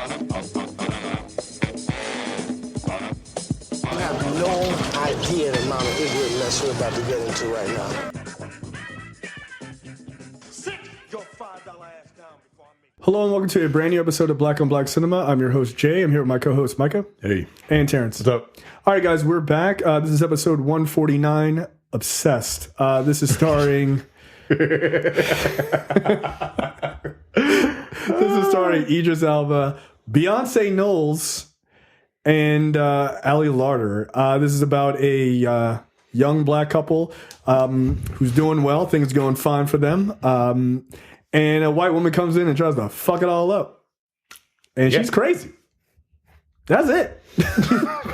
You have no idea the amount of ignorant mess we're about to get into right now. Hello and welcome to a brand new episode of Black on Black Cinema. I'm your host, Jay. I'm here with my co-host, Micah. Hey. And Terrence. What's up? All right, guys, we're back. This is episode 149, Obsessed. This is starring... Idris Elba, Beyonce Knowles, and Ali Larter. This is about a young black couple who's doing well. Things going fine for them. And a white woman comes in and tries to fuck it all up. And she's crazy. That's it.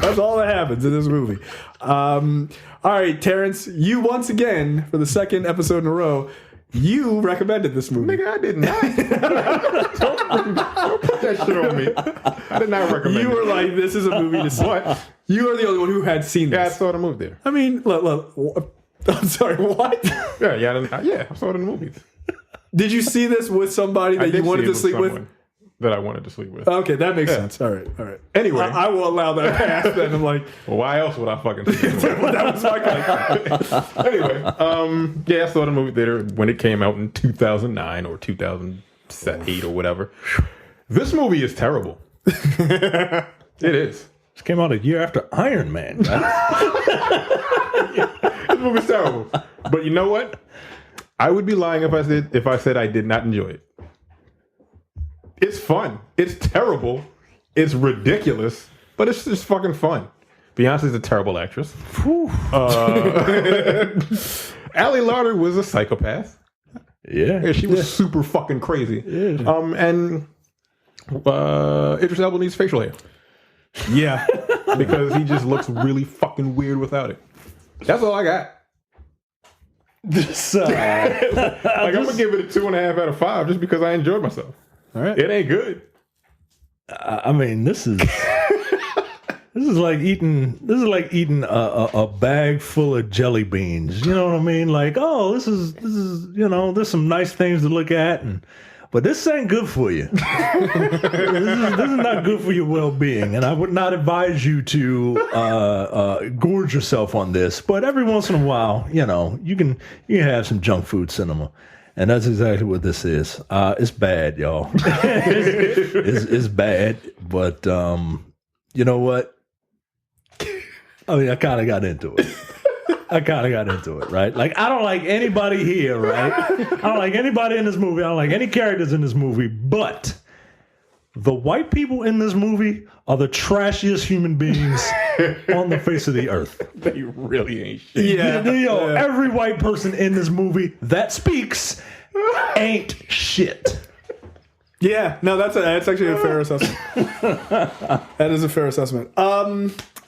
That's all that happens in this movie. All right, Terrence, you once again, for the second episode in a row, you recommended this movie. Nigga, I did not. don't put that shit on me. I did not recommend it. You were like, this is a movie to see. What? You are the only one who had seen this. Yeah, I saw the movie there. I mean, look, I'm sorry, what? Yeah, I saw it in the movies. Did you see this with somebody that you wanted to sleep with? That I wanted to sleep with. Okay, that makes sense. All right. Anyway. I will allow that pass then. I'm like... Well, why else would I fucking see it? That was my question. Anyway, I saw the movie theater when it came out in 2009 or 2008 or whatever. This movie is terrible. It is. This came out a year after Iron Man. This movie's terrible. But you know what? I would be lying if I said I did not enjoy it. It's fun. It's terrible. It's ridiculous. But it's just fucking fun. Beyonce's a terrible actress. Ali Larter was a psychopath. Yeah, she was super fucking crazy. Yeah. And Idris Elba needs facial hair. Yeah. Because he just looks really fucking weird without it. That's all I got. This, I'm gonna give it a 2.5 out of 5 just because I enjoyed myself. All right. It ain't good. I mean, this is like eating a bag full of jelly beans. You know what I mean? Like, oh, this is there's some nice things to look at, but this ain't good for you. This is not good for your well-being, and I would not advise you to gorge yourself on this. But every once in a while, you can have some junk food cinema. And that's exactly what this is. It's bad, y'all. It's bad, but you know what? I mean, I kind of got into it. Right? Like, I don't like anybody here, right? I don't like anybody in this movie. I don't like any characters in this movie, but the white people in this movie are the trashiest human beings on the face of the earth. They really ain't shit. Yeah. Every white person in this movie that speaks ain't shit. Yeah. No, that's actually a fair assessment. That is a fair assessment.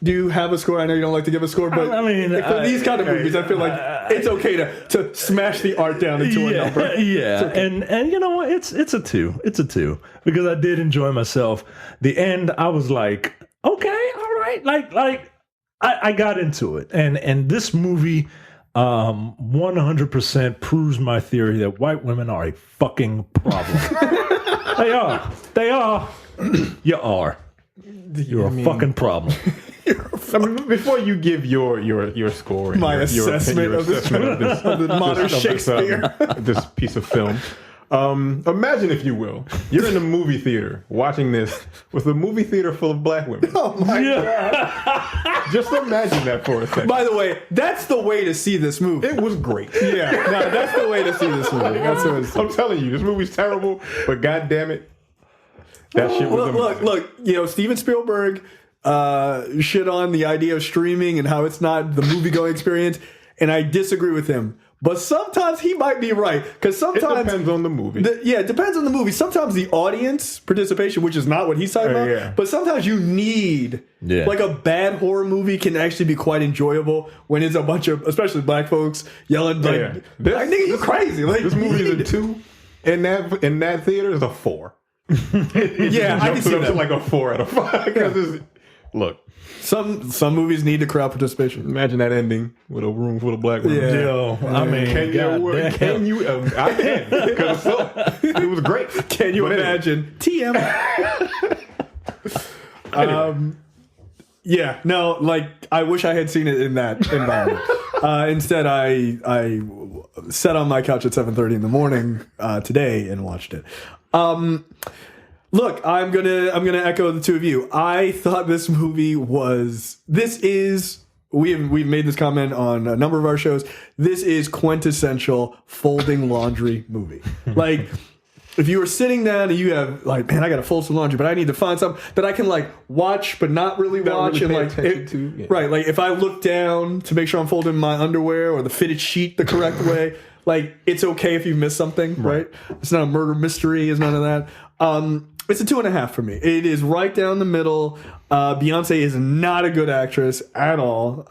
Do you have a score? I know you don't like to give a score, but I mean, for these kind of movies, I feel like it's okay to smash the art down into a number. Yeah, okay. and you know what? It's a 2. It's a 2 because I did enjoy myself. The end, I was like, okay, all right, like I got into it, and this movie 100% proves my theory that white women are a fucking problem. They are. You are. You're a fucking problem. I mean, before you give your score, and My assessment of this modern Shakespeare, this piece of film. Imagine, if you will, you're in a movie theater watching this with a movie theater full of black women. Oh my God. Just imagine that for a second. By the way, that's the way to see this movie. It was great. Yeah, no, that's the way to see this movie. That's what it's. I'm telling you, this movie's terrible, but god damn it, that shit was amazing. Look, Steven Spielberg shit on the idea of streaming and how it's not the movie-going experience, and I disagree with him. But sometimes he might be right, because sometimes it depends on the movie. It depends on the movie. Sometimes the audience participation, which is not what he's talking about, yeah. But sometimes you need like a bad horror movie can actually be quite enjoyable when it's a bunch of, especially black folks, yelling like, "Nigga, you crazy!" Like this movie is a 2, in that theater is a 4. Yeah, I can see that. Like a 4 out of 5 because look. Some movies need the crowd participation. Imagine that ending with a room full of black women. Yeah. Yo, I mean, I can, because it was great. Can you imagine? TM. Yeah, no, like I wish I had seen it in that environment. Instead, I sat on my couch at 7:30 in the morning today and watched it. Look, I'm gonna echo the two of you. I thought this movie was. We've made this comment on a number of our shows. This is quintessential folding laundry movie. Like, if you were sitting down and you have like, man, I got to fold some laundry, but I need to find something that I can like watch, but not really watch, really and pay like, attention to. Yeah. right? Like, if I look down to make sure I'm folding my underwear or the fitted sheet the correct way, like, it's okay if you miss something, right? It's not a murder mystery. It's none of that. It's a 2.5 for me. It is right down the middle. Beyonce is not a good actress at all.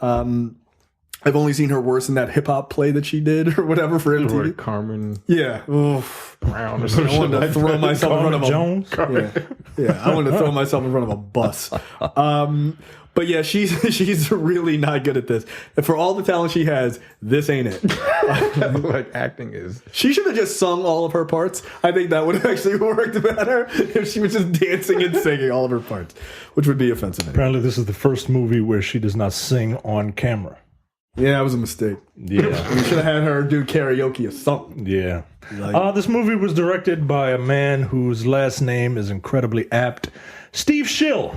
I've only seen her worse in that hip hop play that she did or whatever for MTV. Like Carmen Yeah. Oof. Brown or some I shit wanted to like throw that. myself in front of a Jones. yeah. I wanted to throw myself in front of a bus. But yeah, she's really not good at this. And for all the talent she has, this ain't it. Like acting is. She should have just sung all of her parts. I think that would have actually worked better if she was just dancing and singing all of her parts, which would be offensive. Apparently, this is the first movie where she does not sing on camera. Yeah, it was a mistake. Yeah. We should have had her do karaoke or something. Yeah. Like- This movie was directed by a man whose last name is incredibly apt, Steve Schill.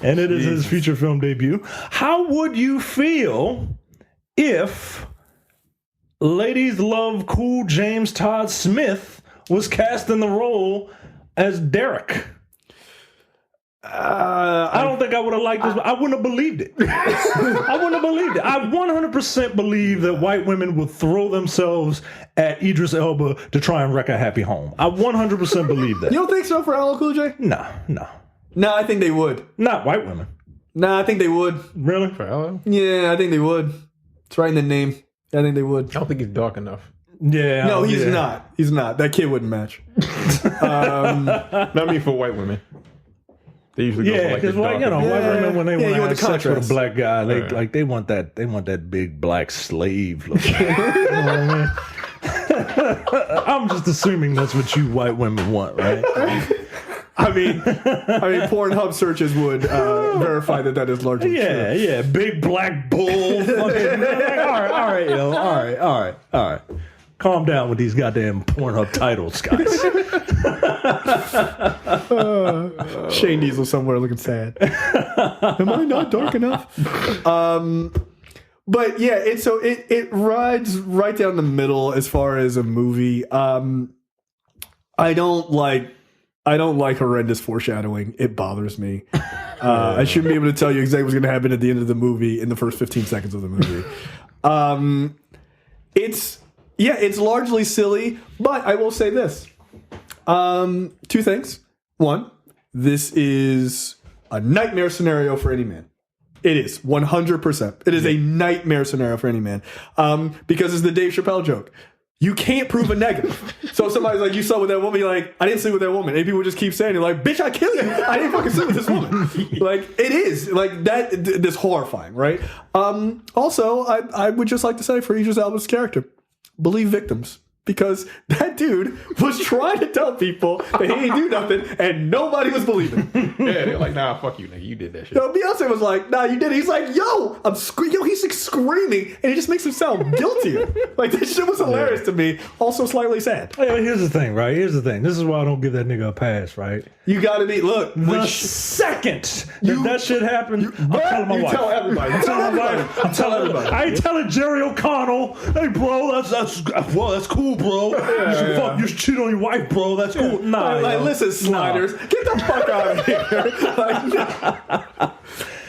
And it is his feature film debut. How would you feel if Ladies Love Cool James Todd Smith was cast in the role as Derek? I don't think I would have liked this. I wouldn't have believed it. I wouldn't have believed it. I 100% believe that white women would throw themselves at Idris Elba to try and wreck a happy home. I 100% believe that. You don't think so for LL Cool J? No. No, I think they would. Not white women. No, I think they would. Really? For LL? Yeah, I think they would. It's right in the name. I think they would. I don't think he's dark enough. Yeah. No, he's not. He's not. That kid wouldn't match. I mean for white women. They usually go for like because the white darker- women when they Yeah, want you to want have the sex with a contrast. black guy, they Right. they want that big black slave look. You know what I mean? I'm just assuming that's what you white women want, right? I mean, Pornhub searches would verify that is largely true. Yeah, big black bull. Fucking, all right, yo, all right. Calm down with these goddamn Pornhub titles, guys. Shane Diesel somewhere looking sad. Am I not dark enough? But yeah, it rides right down the middle as far as a movie. I don't like horrendous foreshadowing. It bothers me. I shouldn't be able to tell you exactly what's going to happen at the end of the movie in the first 15 seconds of the movie. It's largely silly, but I will say this. Two things. One, this is a nightmare scenario for any man. It is 100%. It is a nightmare scenario for any man. Because it's the Dave Chappelle joke. You can't prove a negative. So if somebody's like, you slept with that woman, you're like, I didn't sleep with that woman. And people just keep saying it, like, bitch, I kill you. I didn't fucking sleep with this woman. Like, it is. Like, this horrifying, right? Also, I would just like to say for Idris Elba's character, believe victims. Because that dude was trying to tell people that he didn't do nothing, and nobody was believing. Yeah, they're like, nah, fuck you, nigga. You did that shit. Yo, Beyonce was like, nah, you did it. He's like, he's like screaming, and it just makes him sound guiltier. Like, this shit was hilarious to me. Also slightly sad. Hey, here's the thing, right? This is why I don't give that nigga a pass, right? You gotta be, look. The second that shit happened, I'm telling my wife. Tell everybody. I'm telling my wife. I'm telling everybody. I ain't telling Jerry O'Connell. Hey, bro, that's cool, bro. You should cheat on your wife, bro. That's cool. Nah, like, listen, Sliders, get the fuck out of here. Like,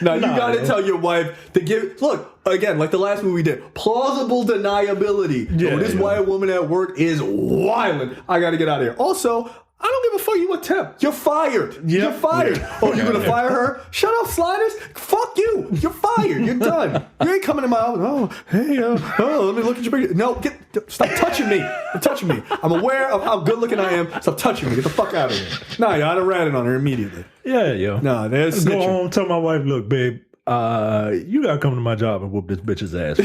no, you gotta tell your wife to give. Look, again, like the last movie we did, plausible deniability. Yeah, This white woman at work is wilding. I gotta get out of here. Also, I don't give a fuck. You a temp. You're fired. You're fired. Yeah. Oh, you're gonna fire her? Shut up, Sliders. Fuck you. You're fired. You're done. You ain't coming in my office. Oh, hey, let me look at your picture. No, stop touching me. Stop touching me. I'm aware of how good looking I am. Stop touching me. Get the fuck out of here. Nah, I'd have ratted on her immediately. Yeah, yo. Nah, there's Go snitching. home, tell my wife, look, babe, you gotta come to my job and whoop this bitch's ass.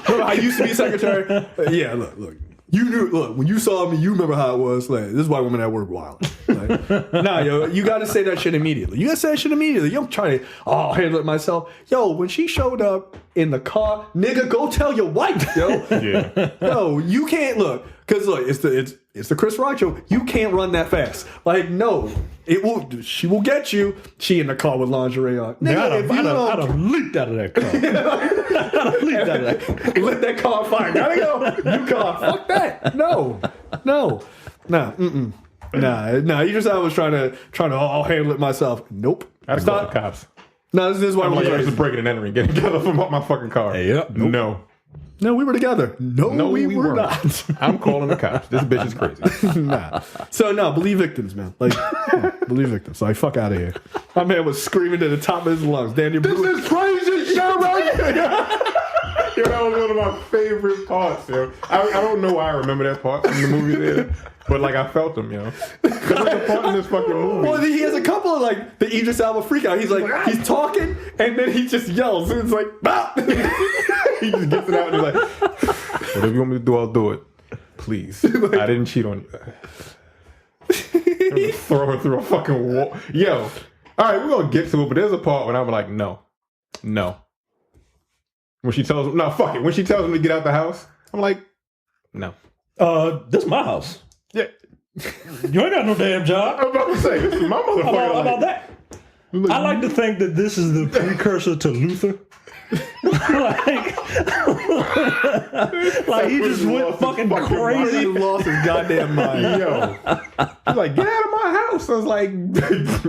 I used to be secretary. Yeah, look. You knew. Look, when you saw me, you remember how it was. Like, this is why women at work wild. Like, nah, yo, you got to say that shit immediately. You got to say that shit immediately. You don't try to handle it myself. Yo, when she showed up in the car, nigga, go tell your wife, yo. Yeah. Yo, you can't look. Because look, it's the Chris Rock show. You can't run that fast. Like, no, it will. She will get you. She in the car with lingerie on. Nigga, I'd have leaped out of that car. Let that car on fire. Gotta go. New car. Fuck that. No. Nah. Nah. Idris Elba was trying to. I'll handle it myself. Nope. I'd call the cops. No, this is why I'm I'm like, like, just breaking and entering, getting together from my fucking car. Hey, yep. Nope. No. no, we were together. No, we were weren't. not. I'm calling the cops. This bitch is crazy. Nah. So no, believe victims, man. Like, believe victims. Like, fuck out of here. My man was screaming to the top of his lungs. Daniel, This is crazy shit right here. Yo, that was one of my favorite parts, yo. I don't know why I remember that part in the movie there, but like I felt them, yo. There's like a part in this fucking movie. Well, he has a couple of like the Idris Elba freak out. He's like, he's talking, and then he just yells, and it's like, bah! He just gets it out and he's like, whatever you want me to do, I'll do it. Please. I didn't cheat on you. Throw her through a fucking wall. Yo. All right, we're going to get to it, but there's a part when I'm like, no. When she tells him, no, fuck it. When she tells him to get out the house, I'm like, no. This is my house. Yeah. You ain't got no damn job. I'm about to say, this is my motherfucker. How about that? I like to think that this is the precursor to Luther. like he just went fucking crazy. He lost his goddamn mind. Yo. He's like, get out of my house. I was like, whose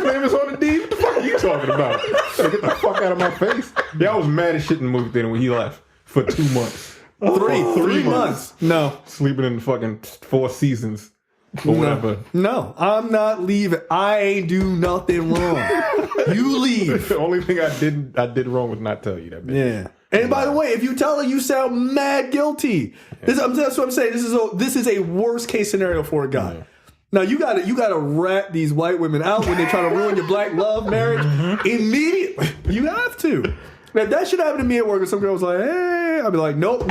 name is on the deed? What the fuck are you talking about? Get the fuck out of my face. Yeah, I was mad as shit in the movie theater when he left for 2 months. Three months. No. Sleeping in fucking 4 seasons or whatever. No, I'm not leaving. I ain't do nothing wrong. You leave. The only thing I did wrong was not tell you that bitch. Yeah. And by the way, if you tell her, you sound mad guilty. That's what I'm saying. This is a worst case scenario for a guy. Yeah. Now you gotta rat these white women out when they try to ruin your black love marriage immediately. You have to. If that should happen to me at work, and some girl was like, "Hey," I'd be like, "Nope."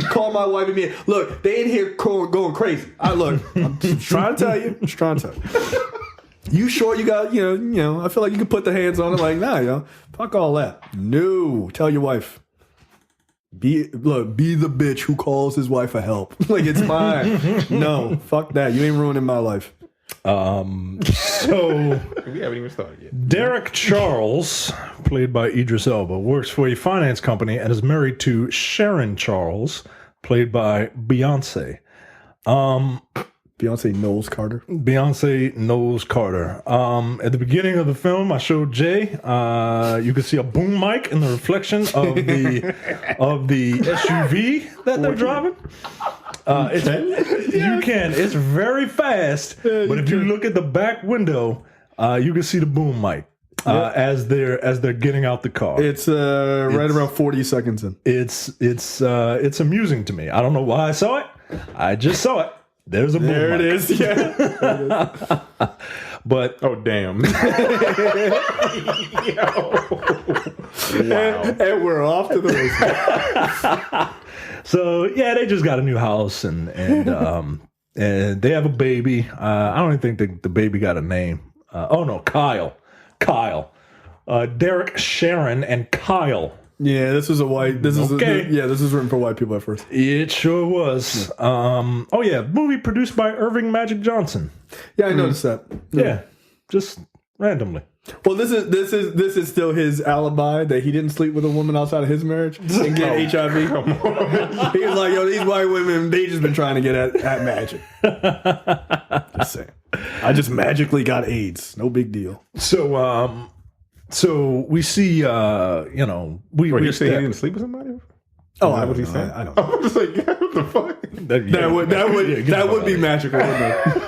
Call my wife immediately. Look, they in here going crazy. I'm just trying to tell you. You sure you got you know? I feel like you can put the hands on it. Like, nah, fuck all that. No, tell your wife. Be the bitch who calls his wife for help. Like, it's mine. No, fuck that. You ain't ruining my life. So we haven't even started yet. Derek Charles, played by Idris Elba, works for a finance company and is married to Sharon Charles, played by Beyonce. Beyonce knows Carter. Beyonce knows Carter. At the beginning of the film, I showed Jay. You can see a boom mic in the reflection of the SUV that they're driving. You can. It's very fast, but if you look at the back window, you can see the boom mic as they're getting out the car. It's right around 40 seconds in. It's amusing to me. I don't know why I saw it. I just saw it. There's a boom There mic. it is. Yeah. But oh damn. And we're off to the races. So yeah, they just got a new house and they have a baby. I don't even think the baby got a name. Kyle. Derek, Sharon, and Kyle. Yeah, this was this is written for white people at first. It sure was. Movie produced by Irving Magic Johnson. Yeah, I noticed that. Yeah, just randomly. Well, this is still his alibi that he didn't sleep with a woman outside of his marriage and get HIV. He's like, yo, these white women, they just been trying to get at magic. Just saying. I just magically got AIDS. No big deal. So we see, we you say he didn't sleep with somebody? Oh, I would he say? I don't. I was just like, what the fuck? That would be magical, wouldn't it?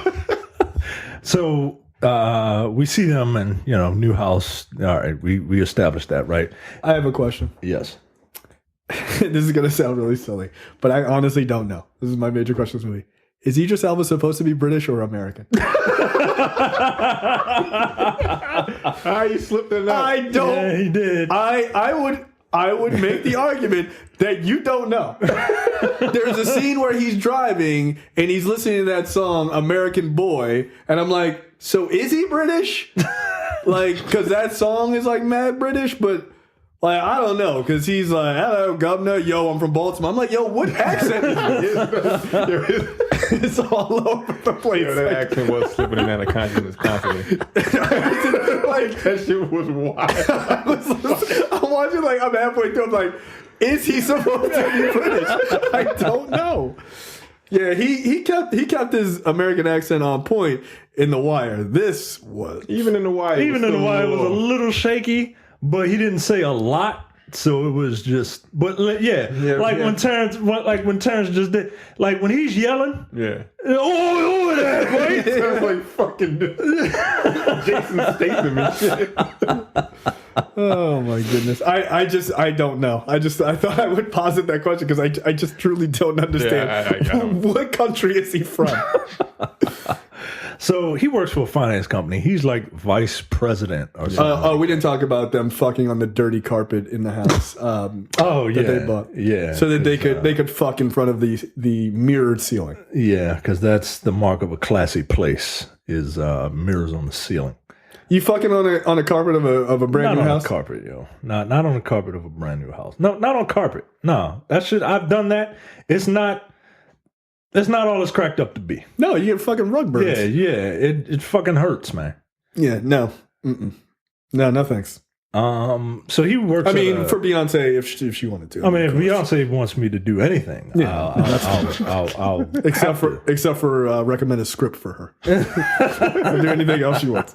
So we see them and new house. All right, we established that, right? I have a question. Yes. This is gonna sound really silly, but I honestly don't know. This is my major question this movie. Is Idris Elba supposed to be British or American? You slipped it out. I don't. Yeah, he did. I I would make the argument that you don't know. There's a scene where he's driving and he's listening to that song, American Boy, and I'm like, so is he British? Like, because that song is like mad British, but like, I don't know, because he's like, hello, governor, yo, I'm from Baltimore. I'm like, yo, what accent is this? It's all over the place. Yeah, that accent was slipping in and out of consciousness constantly. Like, That shit was wild. I'm watching, like, I'm halfway through, I'm like, is he supposed to be British? I don't know. Yeah, he kept his American accent on point in The Wire. This was... Even in The Wire. Even in The Wire, it was a little shaky, but he didn't say a lot. So it was just, but yeah, when Terrence just did, like when he's yelling, oh that, right? Sounds like fucking Jason Statham and shit. Oh my goodness, I don't know. I thought I would posit that question because I just truly don't understand what country is he from. So he works for a finance company. He's like vice president or something. We didn't talk about them fucking on the dirty carpet in the house. That they bought. Yeah. So that they could fuck in front of the mirrored ceiling. Yeah, because that's the mark of a classy place is mirrors on the ceiling. You fucking on a carpet of a brand new house? Not on carpet, yo. Not on the carpet of a brand new house. No, not on carpet. No, that shit. I've done that. It's not all it's cracked up to be. No, you get fucking rug burns. Yeah. It fucking hurts, man. Yeah, no. Mm-mm. No thanks. So he works. I mean, for Beyonce, if she wanted to. I mean, if Beyonce wants me to do anything, I'll except for recommend a script for her. I'll do anything else she wants.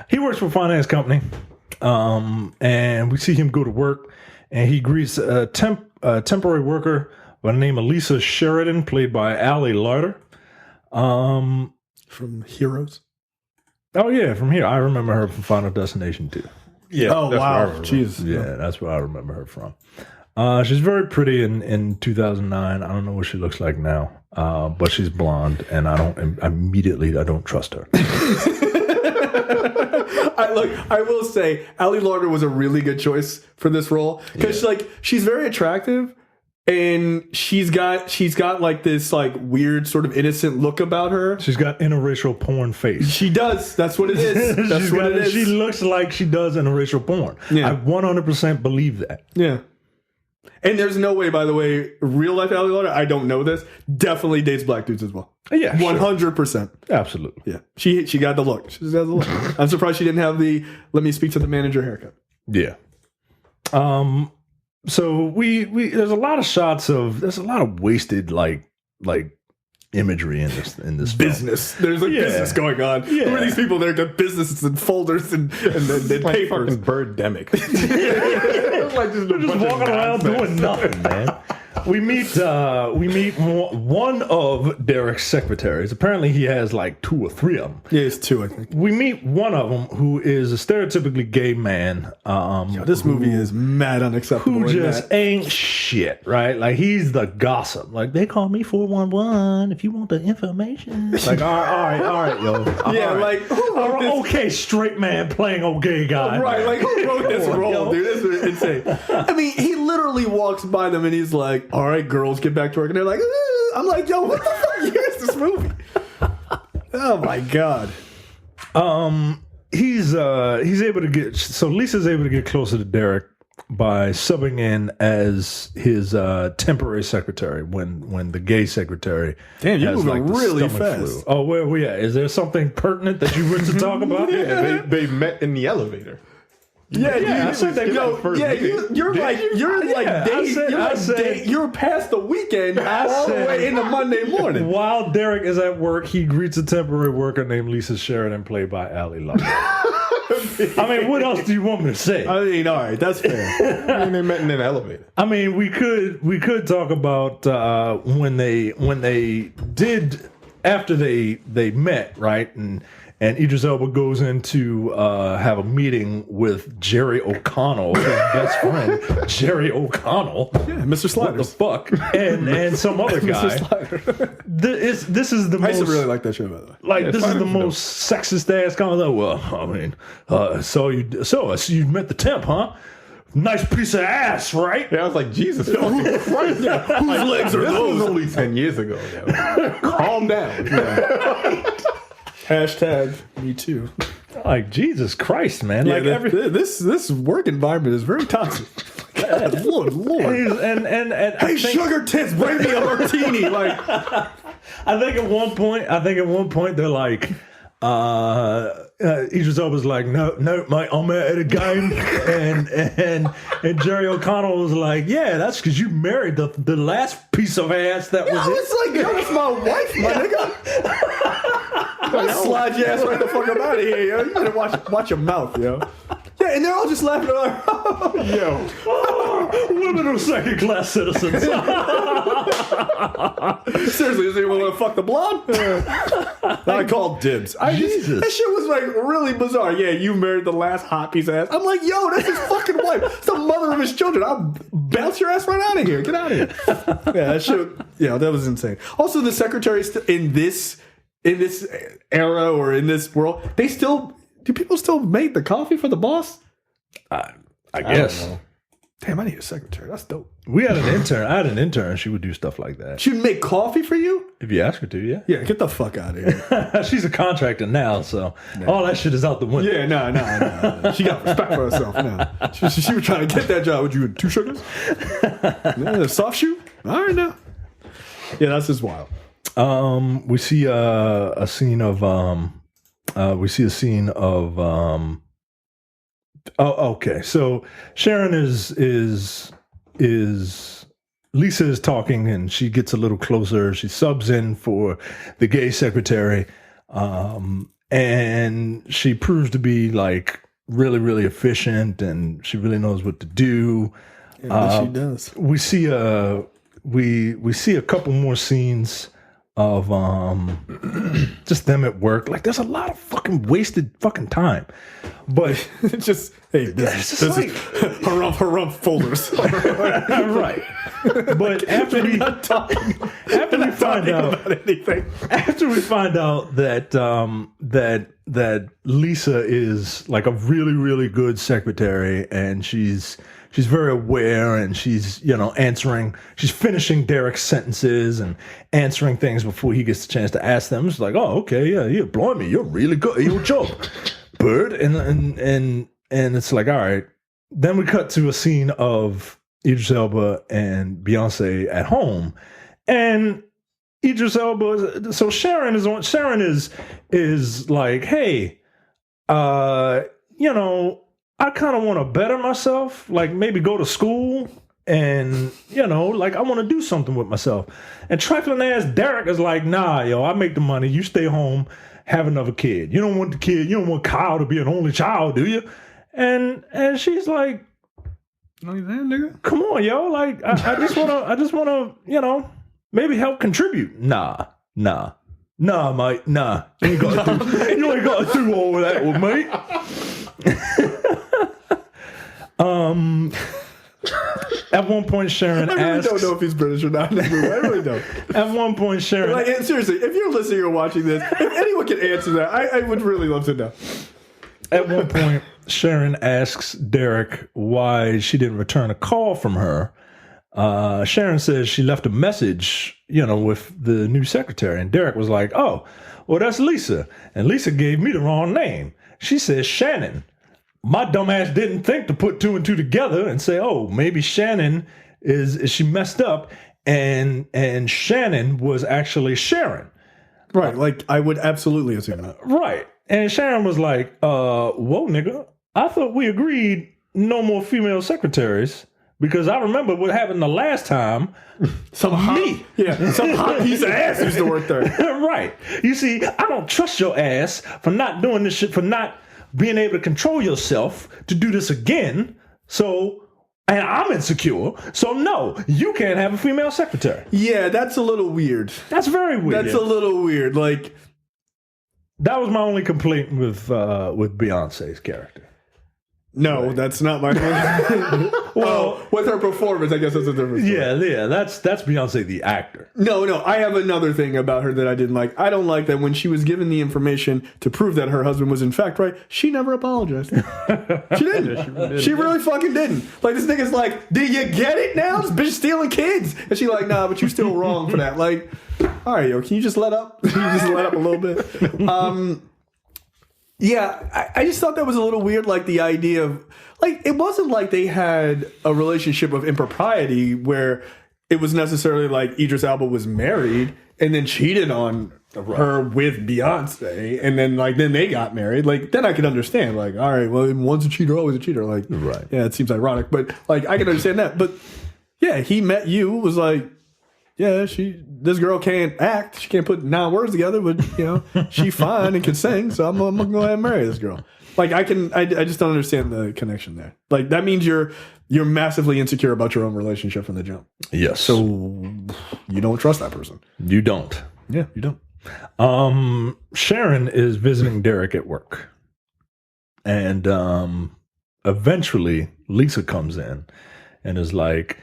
He works for a finance company, and we see him go to work, and he greets a temporary worker by the name of Lisa Sheridan, played by Ali Larter. From Heroes? Oh, yeah, from here. I remember her from Final Destination 2. Yeah. Oh, wow. Jesus. Yeah, that's where I remember her from. She's very pretty in 2009. I don't know what she looks like now, but she's blonde, and I don't trust her. I will say, Ali Larter was a really good choice for this role because she's very attractive. And she's got like this like weird sort of innocent look about her. She's got interracial porn face. She does. That's what it is. That's what it is. She looks like she does interracial porn. Yeah. I 100% believe that. Yeah. And there's no way, by the way, real life Ali Larter, I don't know this, definitely dates black dudes as well. Yeah. 100%. Sure. Absolutely. Yeah. She got the look. She has the look. I'm surprised she didn't have the let me speak to the manager haircut. Yeah. So we there's a lot of wasted like imagery in this business. Film. There's business going on. Yeah. Who are these people? They're got businesses and folders and papers. Like fucking Birdemic. Like just walking around doing nothing, man. We meet one of Derek's secretaries. Apparently, he has like 2 or 3 of them. Yeah, it's 2, I think. We meet one of them who is a stereotypically gay man. This movie is mad unacceptable. Who just ain't shit, right? Like he's the gossip. Like they call me 411 if you want the information. Like all right, yo. Yeah, like who wrote this? Okay, straight man playing old gay guy. Right, like who wrote this role, dude? This is insane. I mean, he literally walks by them and he's like, all right, girls, get back to work. And they're like, I'm like, yo, what the fuck year is this movie? Oh, my God. He's able to get... So Lisa's able to get closer to Derek by subbing in as his temporary secretary when the gay secretary Damn, you're has, moving like, really fast. Flu. Oh, where we at? Is there something pertinent that you want to talk about? Yeah, they met in the elevator. Yeah, I said that. You're past the weekend all the way into Monday morning. While Derek is at work, he greets a temporary worker named Lisa Sheridan, played by Ali Larter. I mean, what else do you want me to say? I mean, all right, that's fair. I mean, they met in an elevator. I mean, we could talk about when they did after they met, right? And Idris Elba goes in to have a meeting with Jerry O'Connell, his best friend, Jerry O'Connell. Yeah, Mr. Sliders. What the fuck? And some other guy. Mr. Slider. This is the most... I used to really like that show, by the way. Like, this is the most sexist ass comment. Well, I mean, so you met the temp, huh? Nice piece of ass, right? Yeah, I was like, Jesus fucking Christ. Whose legs are This was those? only 10 years ago. Yo. Calm down. Hashtag me too. Like, Jesus Christ, man. Yeah, Like, this work environment is very toxic. God, Lord. and I Hey, think, sugar tits, bring me a martini. Like, I think at one point they're like, Idris Elba's like, no, mate, I'm out of the game, and Jerry O'Connell was like, yeah, that's because you married the last pice of ass that was. I was like, yo, that's my wife, my nigga. I'll slide your ass right the fuck up out of here, yo. You better watch your mouth, yo. Yeah, and they're all just laughing. Like, Yo. Women are second-class citizens. seriously, does anyone want to fuck the blonde? I called dibs. Jesus. That shit was like really bizarre. Yeah, you married the last hot piece of ass. I'm like, yo, that's his fucking wife. It's the mother of his children. I'll bounce your ass right out of here. Get out of here. Yeah, that shit. Yeah, that was insane. Also, the secretary in this era or in this world, do people still make the coffee for the boss? I I guess. don't know. Damn, I need a secretary. That's dope. We had an intern. I had an intern. She would do stuff like that. She'd make coffee for you? If you ask her to, yeah. Yeah, get the fuck out of here. She's a contractor now, so all that shit is out the window. Yeah, no. She got respect for herself now. She was trying to get that job. Would you 2 sugars? Yeah, soft shoe? All right, now. Yeah, that's just wild. We see a scene of okay. So Sharon is Lisa is talking, and she gets a little closer. She subs in for the gay secretary, and she proves to be like really, really efficient, and she really knows what to do. Yeah, she does. We see a couple more scenes of just them at work. Like, there's a lot of fucking wasted fucking time. But It's just, hey, this is harumph folders. right. But after we find out about anything. after we find out that that Lisa is like a really, really good secretary, and she's very aware, and she's finishing Derek's sentences and answering things before he gets the chance to ask them. It's like, oh, okay, yeah, blimey, you're really good at your job, Bird. And it's like, all right. Then we cut to a scene of Idris Elba and Beyonce at home, and Idris Elba. So Sharon is like, hey, I kind of want to better myself, like maybe go to school, and like I want to do something with myself. And trifling ass Derek is like, nah, yo, I make the money, you stay home, have another kid. You don't want the kid, you don't want Kyle to be an only child, do you? And she's like, No, you there, nigga? come on, yo, like I just wanna, maybe help contribute. Nah, mate, nah. You ain't got to do all of that with me. At one point, Sharon asks, I don't know if he's British or not in this movie. I really don't. At one point, Sharon, Like, seriously, if you're listening or watching this, if anyone can answer that, I would really love to know. At one point, Sharon asks Derek why she didn't return a call from her. Sharon says she left a message, with the new secretary. And Derek was like, oh, well, that's Lisa. And Lisa gave me the wrong name. She says Shannon. My dumbass didn't think to put 2 and 2 together and say, oh, maybe Shannon is she messed up, and Shannon was actually Sharon. Right, like, I would absolutely assume that. Right. And Sharon was like, whoa, nigga, I thought we agreed no more female secretaries, because I remember what happened the last time. Some hot piece of ass used to work there. Right. You see, I don't trust your ass for not doing this shit, for not being able to control yourself to do this again. So, and I'm insecure. So no, you can't have a female secretary. Yeah, that's a little weird. That's very weird. That's a little weird. Like, that was my only complaint with Beyonce's character. No, that's not my well, with her performance, I guess that's a different story. Yeah, that's Beyonce the actor. No, I have another thing about her that I didn't like. I don't like that when she was given the information to prove that her husband was in fact right, she never apologized. She didn't. She really fucking didn't. Like, this nigga's like, did you get it now? This bitch stealing kids. And she like, nah, but you're still wrong for that. Like, all right, yo, can you just let up? Can you just let up a little bit? Yeah, I just thought that was a little weird, like the idea of, like, it wasn't like they had a relationship of impropriety where it was necessarily like Idris Elba was married and then cheated on her with Beyonce and then they got married. Like, then I could understand, like, all right, well, once a cheater, always a cheater. Like, right. Yeah, it seems ironic, but like, I can understand that. But yeah, he met you, was like, yeah, this girl can't act. She can't put 9 words together, but she fine and can sing. So I'm gonna go ahead and marry this girl. Like, I just don't understand the connection there. Like, that means you're massively insecure about your own relationship from the jump. Yes. So you don't trust that person. You don't. Yeah, you don't. Sharon is visiting Derek at work, and eventually Lisa comes in and is like,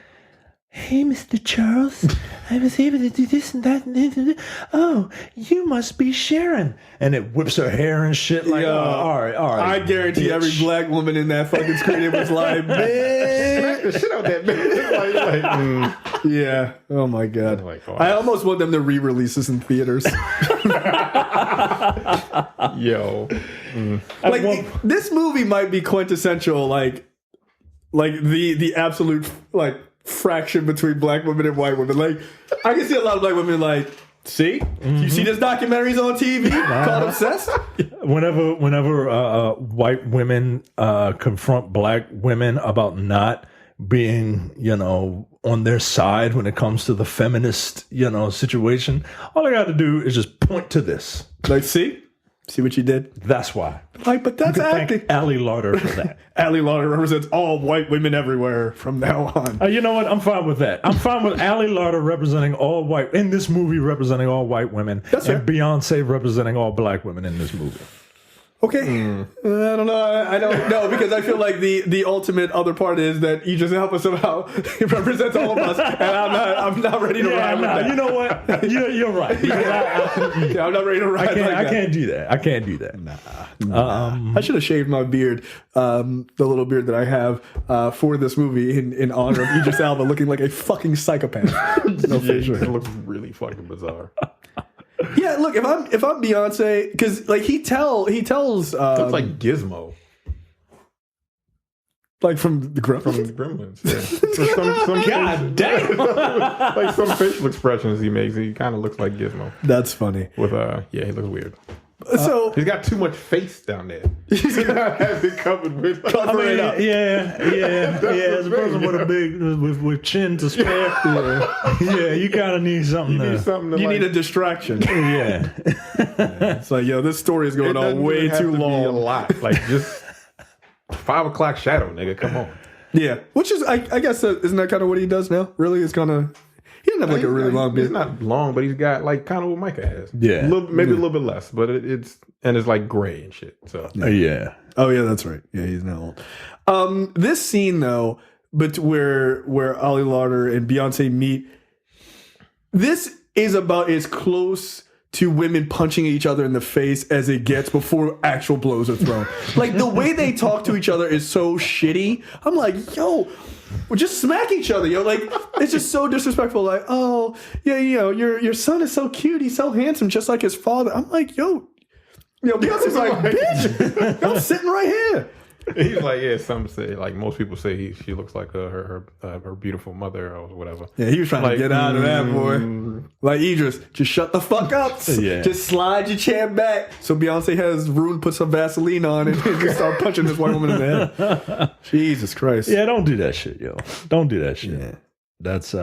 "Hey, Mr. Charles, I was able to do this and that and this and that. Oh, you must be Sharon." And it whips her hair and shit. Like, Yo, all right. I guarantee every black woman in that fucking screen, it was like, man. the shit out that bitch. Yeah. Oh my God. Like, oh, I almost want them to re-release this in theaters. Yo. Like, this movie might be quintessential, like the absolute, like, fraction between black women and white women. Like, I can see a lot of black women like, see? You see this documentaries on TV called Obsessed? Whenever white women confront black women about not being, on their side when it comes to the feminist, situation, all I got to do is just point to this. Like, see what you did? That's why. Like, but that's acting. Thank Ali Larter for that. Ali Larter represents all white women everywhere from now on. You know what? I'm fine with that. I'm fine with Ali Larter representing all white, in this movie representing all white women. That's and fair. Representing representing all black women in this movie. Okay. I don't know. I don't know, because I feel like the ultimate other part is that Idris Elba somehow represents all of us, and I'm not ready to ride with that. You know what? You're right. Yeah, I'm not ready to ride I can't do that. I can't do that. Nah. I should have shaved my beard, the little beard that I have for this movie in honor of Idris Elba looking like a fucking psychopath. No, for sure. It looks really fucking bizarre. Yeah, look, if I'm Beyonce, because like he tells Looks like Gizmo like from the from the Gremlins. Yeah. some God damn. like some facial expressions he makes, he kind of looks like Gizmo. That's funny. With he looks weird. So He's got too much face down there. He's got has it covered with. cover it up. Yeah. As a person with a big with chin to spare. Yeah, you kind of need something. You need a distraction. Yeah. It's like, yo, this story is going on way too Be a long. lot. Like, just 5 o'clock shadow, nigga. Come on. Yeah, which is, I guess, isn't that kind of what he does now? Really, it's kind of. He doesn't have like a really long beard. It's not long, but he's got like kind of what Micah has. Yeah. Maybe a little bit less, but it's like gray and shit. So Yeah. Oh yeah, that's right. Yeah, he's not old. This scene though, but where Ali Larter and Beyonce meet, this is about as close to women punching each other in the face as it gets before actual blows are thrown. Like, the way they talk to each other is so shitty. I'm like, yo, well, just smack each other, yo. Like, it's just so disrespectful. Like, oh, yeah, your son is so cute. He's so handsome, just like his father. I'm like, yo, Beyonce's like, bitch, I'm sitting right here. he's like, yeah, some say, like most people say she looks like her beautiful mother or whatever. Yeah, he was trying to get out of that, boy. Like, Idris, just shut the fuck up. Yeah. Just slide your chair back. So Beyonce has room to put some Vaseline on and just start punching this white woman in the head. Jesus Christ. Yeah, don't do that shit, yo. Don't do that shit. Yeah. That's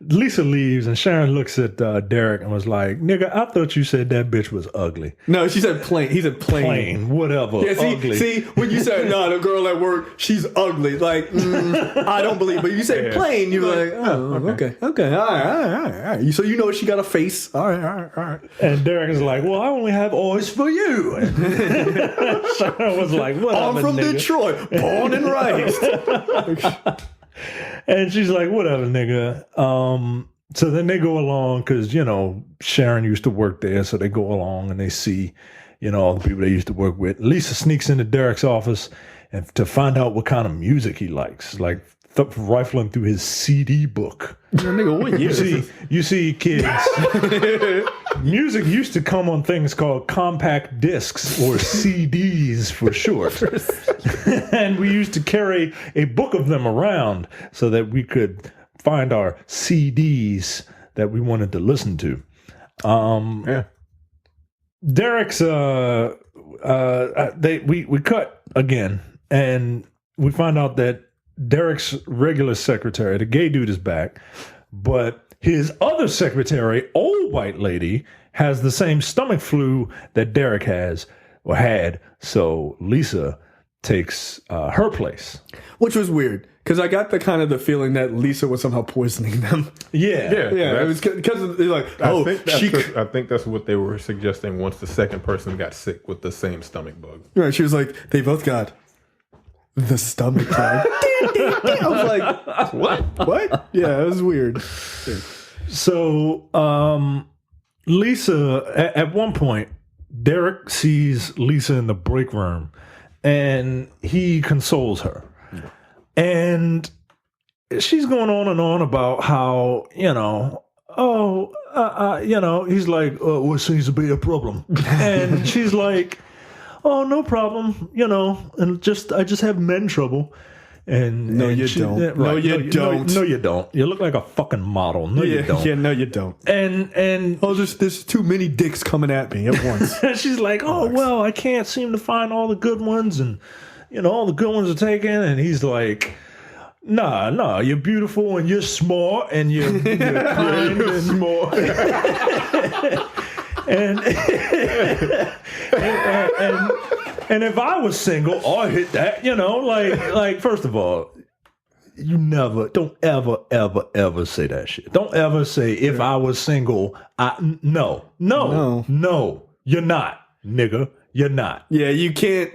Lisa leaves and Sharon looks at Derek and was like, "Nigga, I thought you said that bitch was ugly." No, she said plain. He said plain. Plain, whatever. Yeah, ugly. see, when you said, no, the girl at work, she's ugly. Like, I don't believe. But you say plain, you're like, oh, okay, all right. So you know she got a face. All right. And Derek is like, "Well, I only have eyes for you." And Sharon was like, "Whatever, I'm from nigga." Detroit, born and raised. And she's like, "Whatever, nigga." So then they go along because, Sharon used to work there. So they go along and they see, all the people they used to work with. Lisa sneaks into Derek's office and to find out what kind of music he likes, like rifling through his CD book. Nigga, what year? You see, kids, music used to come on things called compact discs or CDs for short. And we used to carry a book of them around so that we could find our CDs that we wanted to listen to. Derek's we cut again and we find out that Derek's regular secretary, the gay dude, is back, but his other secretary, old white lady, has the same stomach flu that Derek has or had. So Lisa takes her place, which was weird because I got the feeling that Lisa was somehow poisoning them. Yeah. It was because they're like, oh, I think that's what they were suggesting. Once the second person got sick with the same stomach bug, right? She was like, they both got the stomach bug. I was like, what? Yeah, it was weird. So, Lisa, at one point, Derek sees Lisa in the break room and he consoles her. Yeah. And she's going on and on about how, he's like, oh, what seems to be a problem? And she's like, oh, no problem, and I just have men trouble. And no, you don't. Right, no, you don't. No, you don't. You look like a fucking model. No, you don't. Yeah, no, you don't. And there's too many dicks coming at me at once. And she's like, oh, well, I can't seem to find all the good ones, and all the good ones are taken. And he's like, nah, you're beautiful and you're smart and you're kind and smart. And if I was single, I'd hit that, like first of all, don't ever say that shit. Don't ever say if I was single, no, you're not, nigga, you're not. Yeah, you can't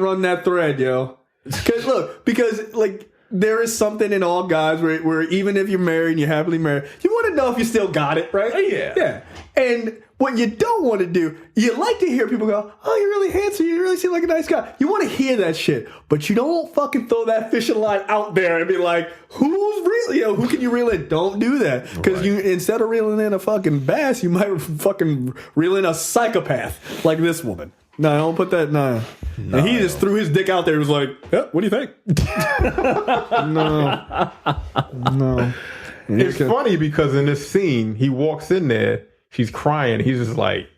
run that thread, yo. Because like there is something in all guys where even if you're married and you're happily married, you want to know if you still got it, right? Yeah. And what you don't want to do, you like to hear people go, oh, you're really handsome, you really seem like a nice guy. You want to hear that shit, but you don't fucking throw that fishing line out there and be like, who can you reel in? Don't do that. Because you, instead of reeling in a fucking bass, you might fucking reel in a psychopath like this woman. No, don't put that, no. And he just threw his dick out there and was like, yeah, what do you think? No. It's funny because in this scene, he walks in there, she's crying, he's just like,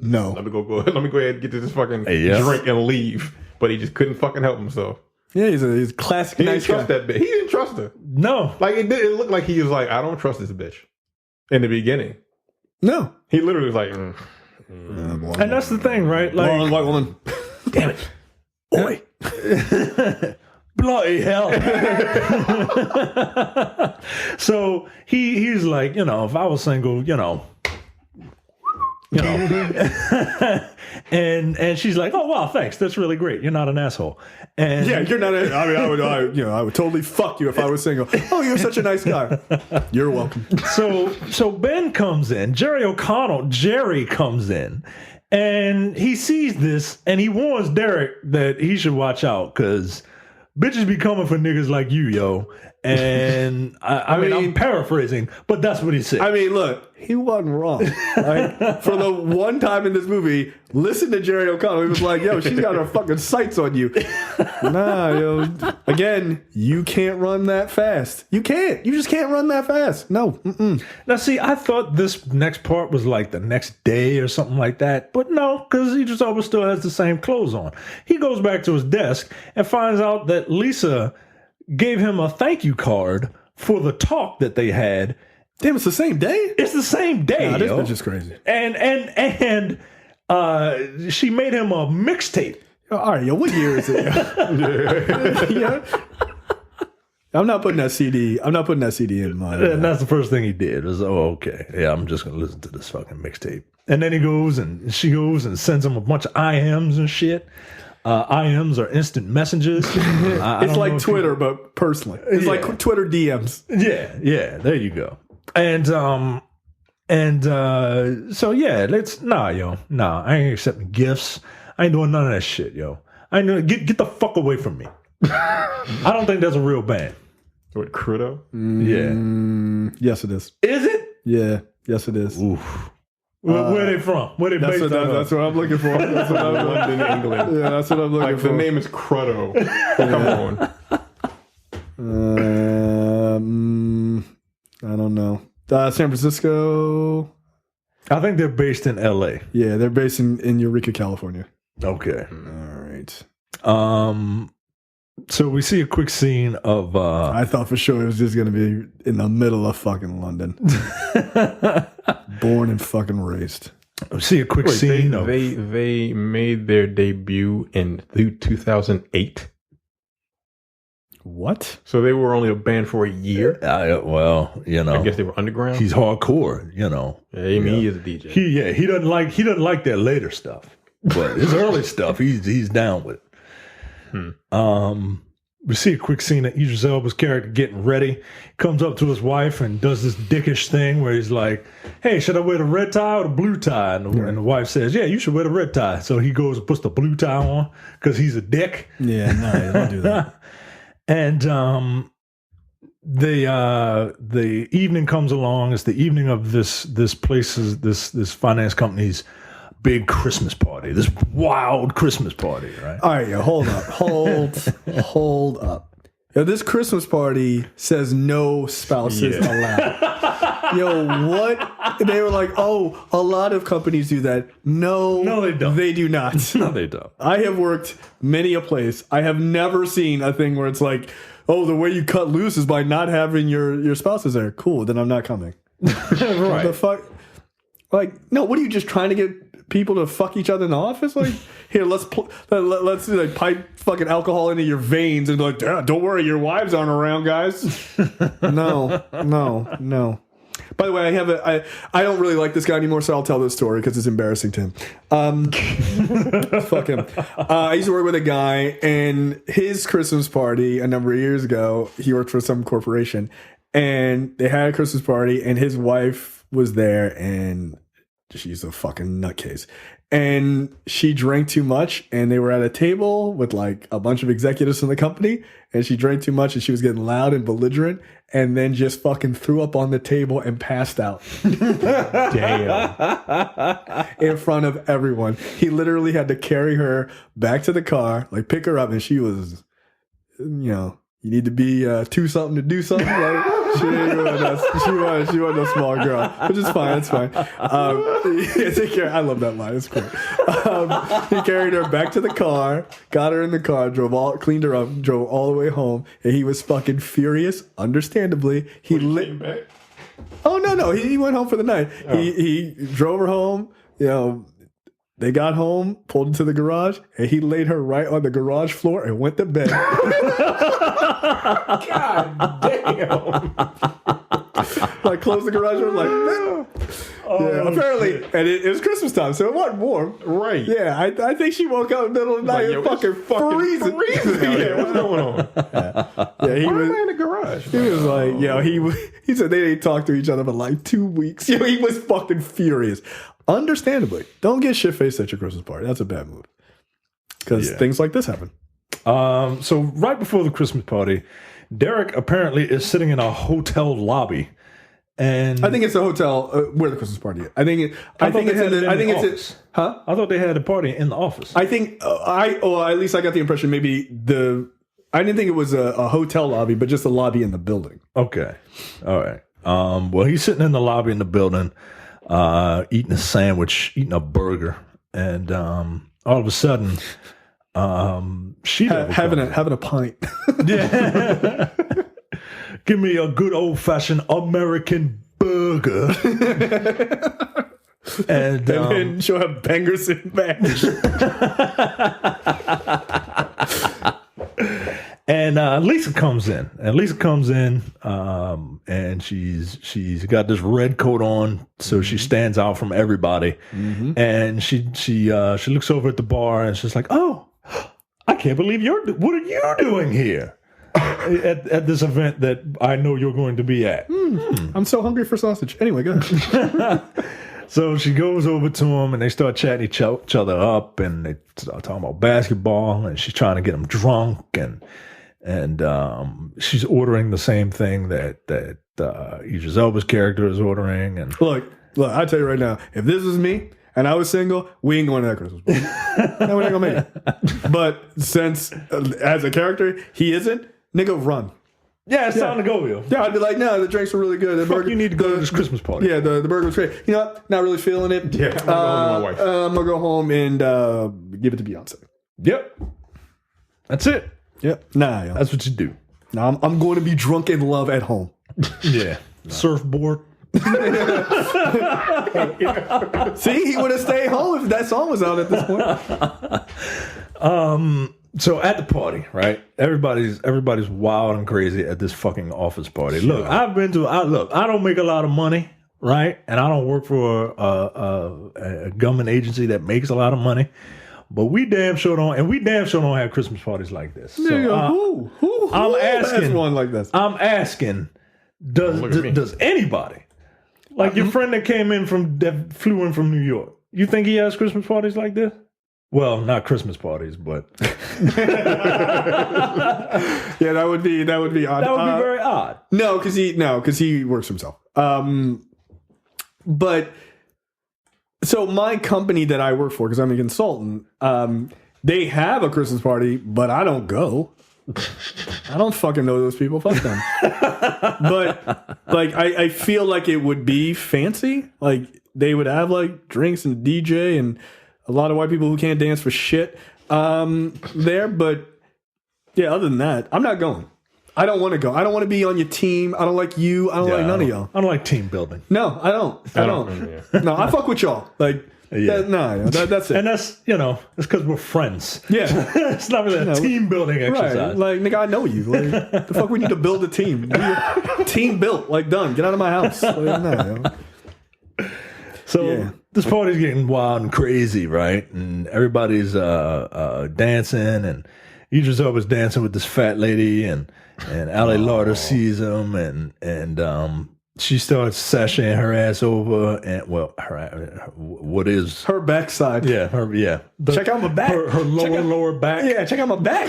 no. Let me go ahead and get to this fucking drink and leave. But he just couldn't fucking help himself. Yeah, he's a classic He nice didn't trust guy. that bitch. He didn't trust her. No. Like it looked like he was like, I don't trust this bitch. In the beginning. No. He literally was like, and that's the thing, right? Like, blonde white woman. Damn it. Boy. Bloody hell. So he's like, if I was single, and she's like, oh wow, thanks, that's really great, you're not an asshole. And yeah, you're not. I would totally fuck you if I was single. Oh, you're such a nice guy. You're welcome. So Ben comes in, Jerry comes in, and he sees this, and he warns Derek that he should watch out because bitches be coming for niggas like you, yo. And I mean, I'm paraphrasing, but that's what he said. I mean, look, he wasn't wrong. Like, for the one time in this movie, listen to Jerry O'Connell. He was like, yo, she's got her fucking sights on you. Nah, yo. Again, you can't run that fast. You can't. You just can't run that fast. No. Mm-mm. Now, see, I thought this next part was like the next day or something like that. But no, because Idris Elba still has the same clothes on. He goes back to his desk and finds out that Lisa gave him a thank you card for the talk that they had. Damn, it's the same day? It's the same day, Nah, this yo. bitch is crazy. And she made him a mixtape. All right, yo, what year is it? Yeah. I'm not putting that CD in my... And that's the first thing he did. Was, oh, okay. Yeah, I'm just going to listen to this fucking mixtape. And then she goes and sends him a bunch of IMs and shit. IMs are instant messages. It's like Twitter, but personally. It's like Twitter DMs. Yeah, there you go. And so yeah, I ain't accepting gifts. I ain't doing none of that shit, yo. I know, get the fuck away from me. I don't think that's a real band. What, Crudo? Yeah. Yes, it is. Is it? Yeah, yes, it is. Oof. Where are they from? Where they based out of? That's what I'm looking for. That's what I'm London, England. Yeah, that's what I'm looking for. The name is Crudo. Come on. I don't know. San Francisco. I think they're based in L.A. Yeah, they're based in Eureka, California. Okay. All right. So we see a quick scene of... I thought for sure it was just going to be in the middle of fucking London. Born and fucking raised. We see a quick scene They made their debut in 2008. What? So they were only a band for a year? Well, you know. I guess they were underground? He's hardcore, you know. Yeah, I mean, he is a DJ. He doesn't like their later stuff. But his early stuff, he's down with. We see a quick scene of Idris Elba's character getting ready. Comes up to his wife and does this dickish thing where he's like, "Hey, should I wear the red tie or the blue tie?" And the wife says, "Yeah, you should wear the red tie." So he goes and puts the blue tie on because he's a dick. Yeah, no, don't do that. And the evening comes along. It's the evening of this finance company's big Christmas party, this wild Christmas party, right? All right, hold up. Hold up. Yo, this Christmas party says no spouses allowed. Yo, what? They were like, oh, a lot of companies do that. No, they don't. They do not. No, they don't. I have worked many a place. I have never seen a thing where it's like, oh, the way you cut loose is by not having your spouses there. Cool, then I'm not coming. Right. What the fuck? Like, no, what are you just trying to get people to fuck each other in the office? Like, here, let's like pipe fucking alcohol into your veins and be like, don't worry, your wives aren't around, guys. No. By the way, I don't really like this guy anymore, so I'll tell this story because it's embarrassing to him. Fuck him. I used to work with a guy, and his Christmas party a number of years ago, he worked for some corporation, and they had a Christmas party, and his wife was there, and she's a fucking nutcase. And she drank too much, and they were at a table with like a bunch of executives from the company, and she drank too much, and she was getting loud and belligerent, and then just fucking threw up on the table and passed out. Damn. In front of everyone. He literally had to carry her back to the car, like pick her up, and she was, you need to be two something to do something. Like, she wasn't a small girl, which is fine. It's fine. I love that line. It's cool. He carried her back to the car, got her in the car, cleaned her up, drove all the way home, and he was fucking furious. Understandably, he lit. Oh no! He went home for the night. Oh. He drove her home. They got home, pulled into the garage, and he laid her right on the garage floor and went to bed. God damn. Like, closed the garage door, like, apparently, and it was Christmas time, so it wasn't warm. Right. Yeah, I think she woke up in the middle of the night and fucking freezing. Yeah, what's going on? Yeah, he was in the garage. He was like, he said they didn't talk to each other for like 2 weeks. He was fucking furious. Understandably, don't get shit-faced at your Christmas party. That's a bad move. Because things like this happen. So right before the Christmas party, Derek apparently is sitting in a hotel lobby. And I think it's a hotel where the Christmas party is. I think it's huh? I thought they had a party in the office. I think at least I got the impression maybe I didn't think it was a hotel lobby, but just a lobby in the building. Okay. All right. Well, he's sitting in the lobby in the building, eating a sandwich, eating a burger, and all of a sudden, she having a pint. Yeah. Give me a good old fashioned American burger. And then she'll have bangers and mash. And Lisa comes in. And she's got this red coat on, so she stands out from everybody. Mm-hmm. And she looks over at the bar and she's like, "Oh, I can't believe what are you doing here at this event that I know you're going to be at?" I'm so hungry for sausage. Anyway, go ahead. So she goes over to him and they start chatting each other up, and they start talking about basketball, and she's trying to get him drunk, and she's ordering the same thing that Idris Elba's character is ordering. And look, I tell you right now, if this was me and I was single, we ain't going to that Christmas party. No, we ain't gonna make it. But since as a character he isn't, nigga, run. Yeah, it's time to go, yo. Yeah, I'd be like, no, the drinks were really good. The burger, you need to go to this Christmas party. Yeah, the burger was great. You know what? Not really feeling it. Yeah, I'm gonna go home with my wife. I'm gonna go home and give it to Beyonce. Yep. That's it. Yep. Nah, yo. That's what you do. Nah, I'm going to be drunk in love at home. Yeah. Surfboard. See, he would have stayed home if that song was out at this point. So at the party, right? Everybody's wild and crazy at this fucking office party. Look, I don't make a lot of money, right? And I don't work for a government agency that makes a lot of money. But we damn sure don't have Christmas parties like this. So, I'm asking, has one like this? I'm asking, does anybody, like your friend that flew in from New York, you think he has Christmas parties like this? Well, not Christmas parties, but yeah, that would be odd. That would be very odd. No, because he works himself. But so my company that I work for, because I'm a consultant, they have a Christmas party, but I don't go. I don't fucking know those people. Fuck them. But like, I feel like it would be fancy. Like they would have like drinks and DJ and a lot of white people who can't dance for shit there. But yeah, other than that, I'm not going. I don't want to go. I don't want to be on your team. I don't like you. I don't like none of y'all. I don't like team building. No, I don't. I don't. No, I fuck with y'all. Like, that's it. And that's, it's because we're friends. Yeah. It's not really a team building exercise. Right. Like, nigga, I know you. Like, the fuck we need to build a team. Team built. Like, done. Get out of my house. Like, So this party's getting wild and crazy, right? And everybody's dancing, and Idris Elba's dancing with this fat lady, and Larter sees him, and she starts sashaying her ass over, and what is her backside? Yeah, check out my back. Her lower back. Yeah, check out my back.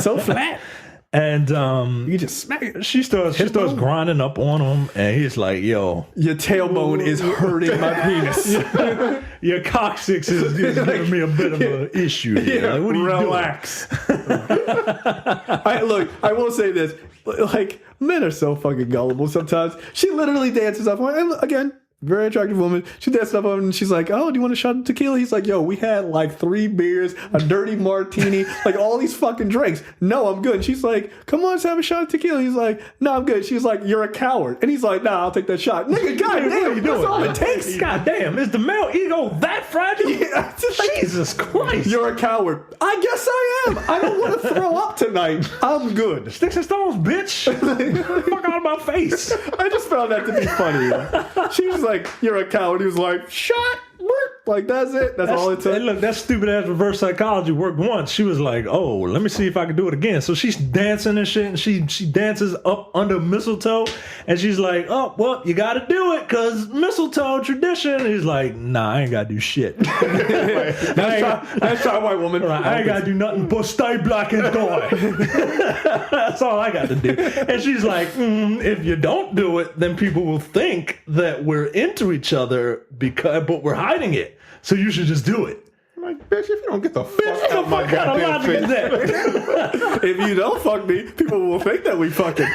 So flat. And you just smack it. She starts grinding up on him, and he's like, "Yo, your tailbone is hurting my penis. Your coccyx is giving me a bit of an issue here. Yeah, like, what are you relax." I will say this: like, men are so fucking gullible sometimes. She literally dances up on him, and again, very attractive woman. She dances up on him and she's like, "Oh, do you want a shot of tequila?" He's like, "Yo, we had like 3 beers, a dirty martini, like all these fucking drinks. No, I'm good." And she's like, "Come on, let's have a shot of tequila." He's like, "No, I'm good." She's like, "You're a coward." And he's like, "Nah, I'll take that shot." Nigga, goddamn, that's all it takes. Goddamn, is the male ego that fragile? Yeah, Jesus Christ. You're a coward. I guess I am. I don't want to throw up tonight. I'm good. Sticks and stones, bitch. Fuck out of my face. I just found that to be funny. She was like, "You're a coward." He was like, "Shut." Like, that's it. That's all it took. Hey, look, that stupid ass reverse psychology worked once. She was like, "Oh, let me see if I can do it again." So she's dancing and shit, and she dances up under mistletoe, and she's like, "Oh, well, you got to do it because mistletoe tradition." And he's like, "Nah, I ain't got to do shit. That's our white woman. Right, I ain't got to do nothing but stay black and die. That's all I got to do." And she's like, "If you don't do it, then people will think that we're into each other but we're hiding it. So you should just do it." I'm like, bitch, if you don't get the fuck out my goddamn face. If you don't fuck me, people will think that we fucking.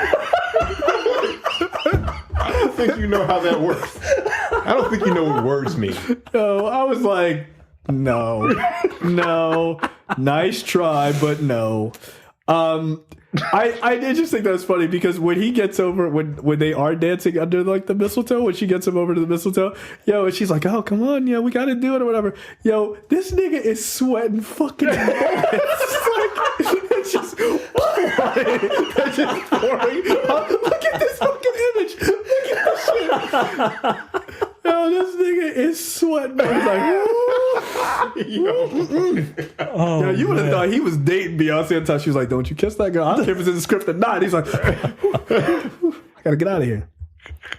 I don't think you know how that works. I don't think you know what words mean. No, I was like, no, nice try, but no. I did just think that was funny because when he gets over, when they are dancing under like the mistletoe, when she gets him over to the mistletoe, and she's like, "Oh, come on, we got to do it or whatever." This nigga is sweating fucking bullets. It's just pouring. It's just pouring. Look at this fucking image. Look at this shit. This nigga is sweating. He's like, you would have thought he was dating Beyonce until she was like, "Don't you kiss that girl." I don't care if it's in the script or not. He's like, "I gotta get out of here."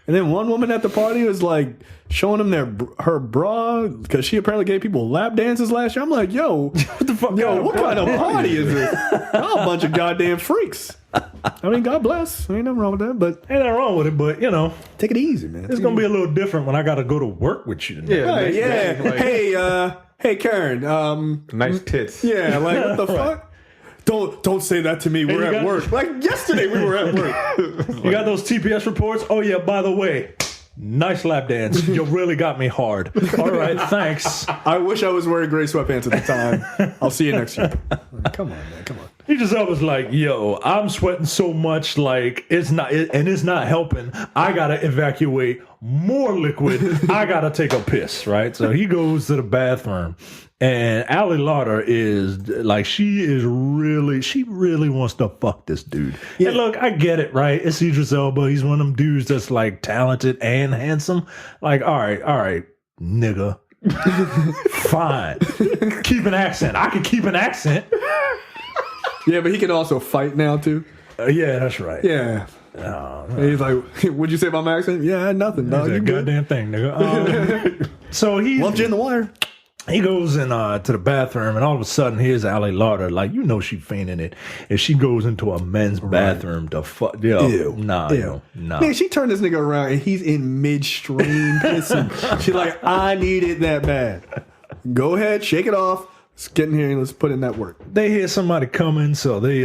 And then one woman at the party was like showing him her bra because she apparently gave people lap dances last year. I'm like, yo, what the fuck? What kind of party is this? Y'all a bunch of goddamn freaks. I mean, God bless. Ain't nothing wrong with that, but ain't nothing wrong with it. But take it easy, man. It's gonna be a little different when I got to go to work with you. Yeah. Hey, Karen. Nice tits. Yeah, like what the fuck? Don't say that to me. We're at work. Like yesterday, we were at work. You got those TPS reports? Oh yeah. By the way, nice lap dance. You really got me hard. All right, thanks. I wish I was wearing gray sweatpants at the time. I'll see you next year. Come on, man. Come on. Idris Elba's like, "Yo, I'm sweating so much, like it's not helping. I gotta evacuate more liquid. I gotta take a piss." Right, so he goes to the bathroom, and Ali Larter is like, she really wants to fuck this dude. Yeah. And look, I get it, right? It's Idris Elba. He's one of them dudes that's like talented and handsome. Like, all right, nigga, fine. Keep an accent. I can keep an accent. Yeah, but he can also fight now too. Yeah, that's right. Yeah. No. He's like, "What'd you say about my accent?" "Yeah, nothing, dog. You good." Goddamn thing, nigga. So he loved you in the wire. He goes in to the bathroom, and all of a sudden, here's Ali Larter. Like, she fainting it, and she goes into a men's bathroom to fuck. Ew. Nah. Man, she turned this nigga around, and he's in midstream pissing. She's like, "I need it that bad. Go ahead, shake it off. Let's get in here and let's put in that work." They hear somebody coming, so they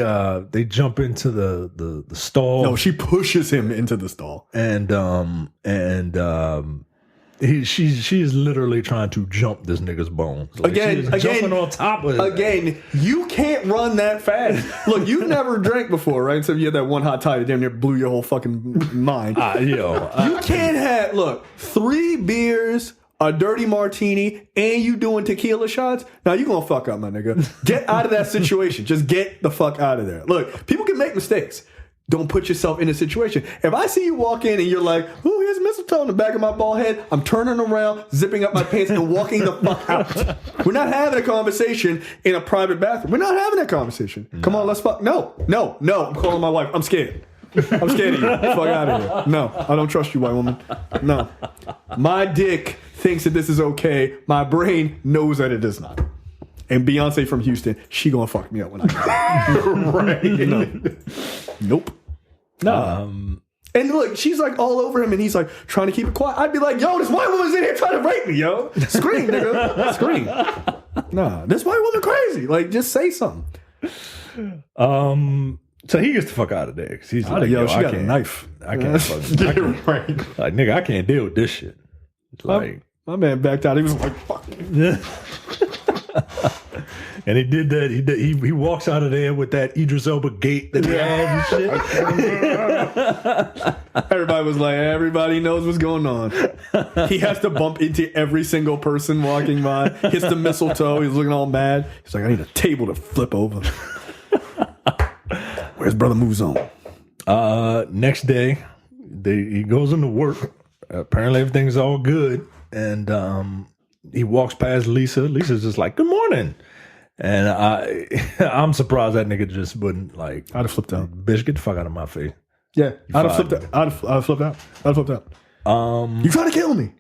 jump into the stall. No, she pushes him into the stall, she is literally trying to jump this nigga's bones. Like, again, jumping on top of it. Again, you can't run that fast. Look, you've never drank before, right? So you had that one hot toddy, damn near blew your whole fucking mind. You can't have 3 beers, a dirty martini, and you doing tequila shots. Now you gonna fuck up, my nigga. Get out of that situation. Just get the fuck out of there. Look, people can make mistakes. Don't put yourself in a situation. If I see you walk in and you're like, "Oh, here's mistletoe in the back of my bald head," I'm turning around, zipping up my pants, and walking the fuck out. We're not having a conversation in a private bathroom. We're not having that conversation. Come on, let's fuck. No. I'm calling my wife. I'm scared. I'm scared of you. Fuck out of here. No, I don't trust you, white woman. No. My dick thinks that this is okay. My brain knows that it does not. And Beyonce from Houston, she gonna fuck me up when I get right. No. Nope. No. And look, she's like all over him, and he's like trying to keep it quiet. I'd be like, "Yo, this white woman's in here trying to rape me, yo. Scream, nigga. Scream." Nah, this white woman crazy. Like, just say something. So he gets the fuck out of there because he's like, "Yo, she got a knife. I can't right. Like, nigga, I can't deal with this shit." It's like, my man backed out. He was like, "Fuck." And he did that. He walks out of there with that Idris Elba gait that he has and shit. Everybody was like, everybody knows what's going on. He has to bump into every single person walking by. Hits the mistletoe. He's looking all mad. He's like, "I need a table to flip over." Where's Brother Moves On? Next day, he goes into work. Apparently everything's all good. And he walks past Lisa. Lisa's just like, "Good morning," and I'm surprised that nigga just wouldn't like. I'd have flipped out. Bitch, get the fuck out of my face. Yeah, I'd have flipped out. I'd have flipped out. I'd have flipped out. You trying to kill me?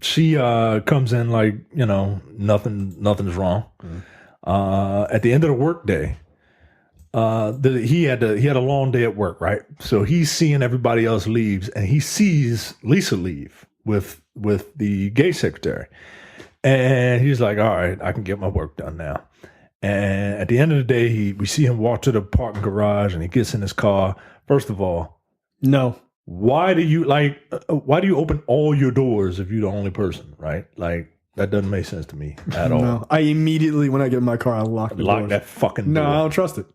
She comes in like, you know, nothing's wrong. At the end of the work day, he had a long day at work, right? So he's seeing everybody else leaves, and he sees Lisa leave with the gay secretary, and he's like, all right, I can get my work done now. And at the end of the day, we see him walk to the parking garage, and he gets in his car. First of all, No. why do you open all your doors if you're the only person, right? Like, that doesn't make sense to me at all. No. I immediately, when I get in my car, I lock the Lock doors. that fucking No, door. I don't trust it.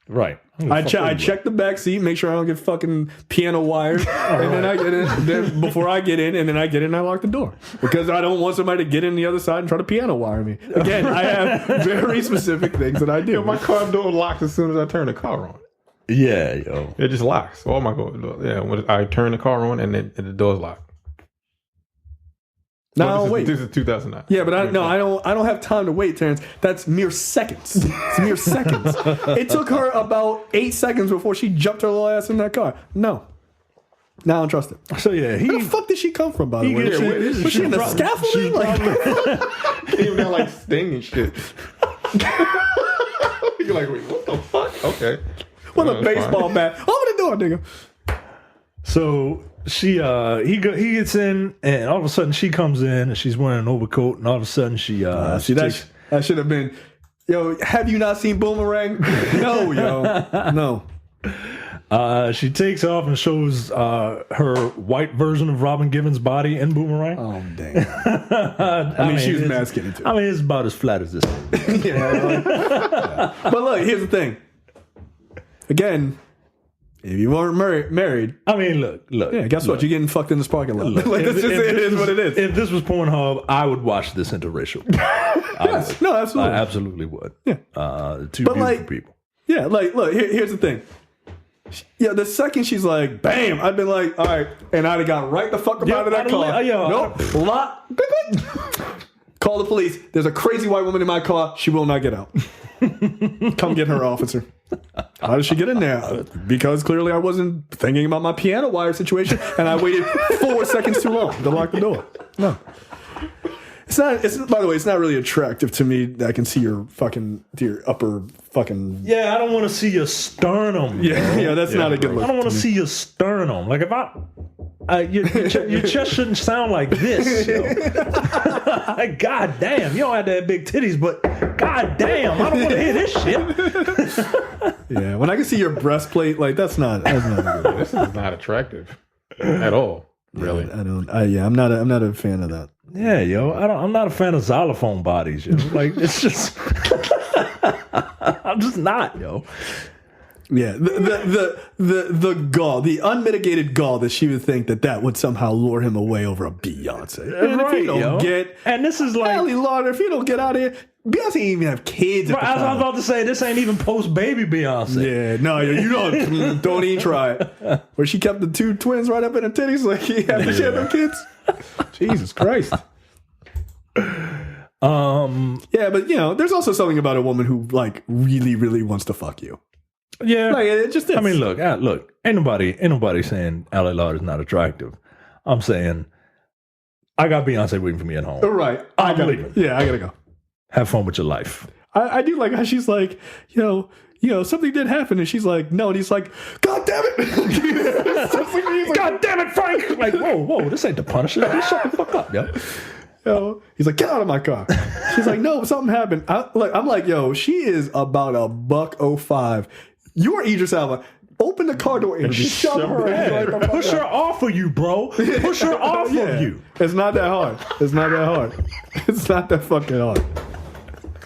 Right. I check the back seat, make sure I don't get fucking piano wired, and then I get in. Then before I get in, and then I get in, and I lock the door because I don't want somebody to get in the other side and try to piano wire me. Again, I have very specific things that I do. My car door locks as soon as I turn the car on. Yeah, yo. It just locks. All my doors. Yeah, when I turn the car on and the door's locked. No, wait. This is 2009. Yeah, but I don't have time to wait, Terrence. That's mere seconds. It's mere seconds. It took her about 8 seconds before she jumped her little ass in that car. No. Now I don't trust it. So yeah, Where the fuck did she come from, by the way? gets- Was she in the probably- scaffolding? Like, Even got like Sting and shit. You're like, wait, what the fuck? Okay. with a That's baseball fine. bat. Open the door, nigga. So he gets in, and all of a sudden she comes in, and she's wearing an overcoat, and all of a sudden she See, that should have been, yo, have you not seen Boomerang? No, yo. No. she takes off and shows her white version of Robin Givens' body in Boomerang. Oh, damn. I mean, she was it's- mad skinny, too. I mean, it's about as flat as this. But look, here's the thing. Again, if you weren't married, I mean, look. yeah, guess what? You're getting fucked in this parking lot. Like, that's just it is what it is. If this was Pornhub, I would watch this interracial. Yes, no, absolutely. I absolutely would. Yeah. Two But, beautiful like, people. Yeah, like, look, here's the thing. Yeah, the second she's like, bam, I've been like, all right, and I'd have got right the fuck up out of that car. Nope, lock, beep, beep. Call the police. There's a crazy white woman in my car. She will not get out. Come get her, officer. How did she get in there? Because clearly I wasn't thinking about my piano wire situation, and I waited 4 seconds too long to lock the door. No. It's not. It's, by the way, it's not really attractive to me that I can see your upper fucking. Yeah, I don't want to see your sternum. Yeah, that's not a good look. I don't want to see your sternum. Like, if your chest shouldn't sound like this. Yo. Like, God damn, you don't have to have big titties, but God damn, I don't want to hear this shit. Yeah, when I can see your breastplate, like that's not good. This is not attractive at all. Really. I'm not a fan of that. Yeah, yo, I'm not a fan of xylophone bodies, yo. Like, it's just, I'm just not, yo. Yeah, the gall, the unmitigated gall that she would think that would somehow lure him away over a Beyonce. And if you don't get, and this is like, Allie Larter, if you don't get out of here, Beyonce ain't even have kids. At the I was time. about to say, this ain't even post baby Beyonce. Yeah, no, you don't even try it. Where she kept the two twins right up in her titties, like after she had them kids. Jesus Christ. Yeah, but there's also something about a woman who like really, really wants to fuck you. Yeah, like it just is. I mean, look, ain't nobody saying Allie Larter's not attractive. I'm saying I got Beyonce waiting for me at home. Right, I gotta go. Have fun with your life. I do like how she's like, something did happen, and she's like, no, and he's like, God damn it, God damn it, Frank! Like, whoa, this ain't the Punisher. Just shut the fuck up, yo. He's like, get out of my car. She's like, no, something happened. I'm like, yo, she is about $105. You are Idris Elba. Open the car door and just shove her ass right the fuck Push her off of you, bro. Push her off of you. It's not that hard. It's not that fucking hard.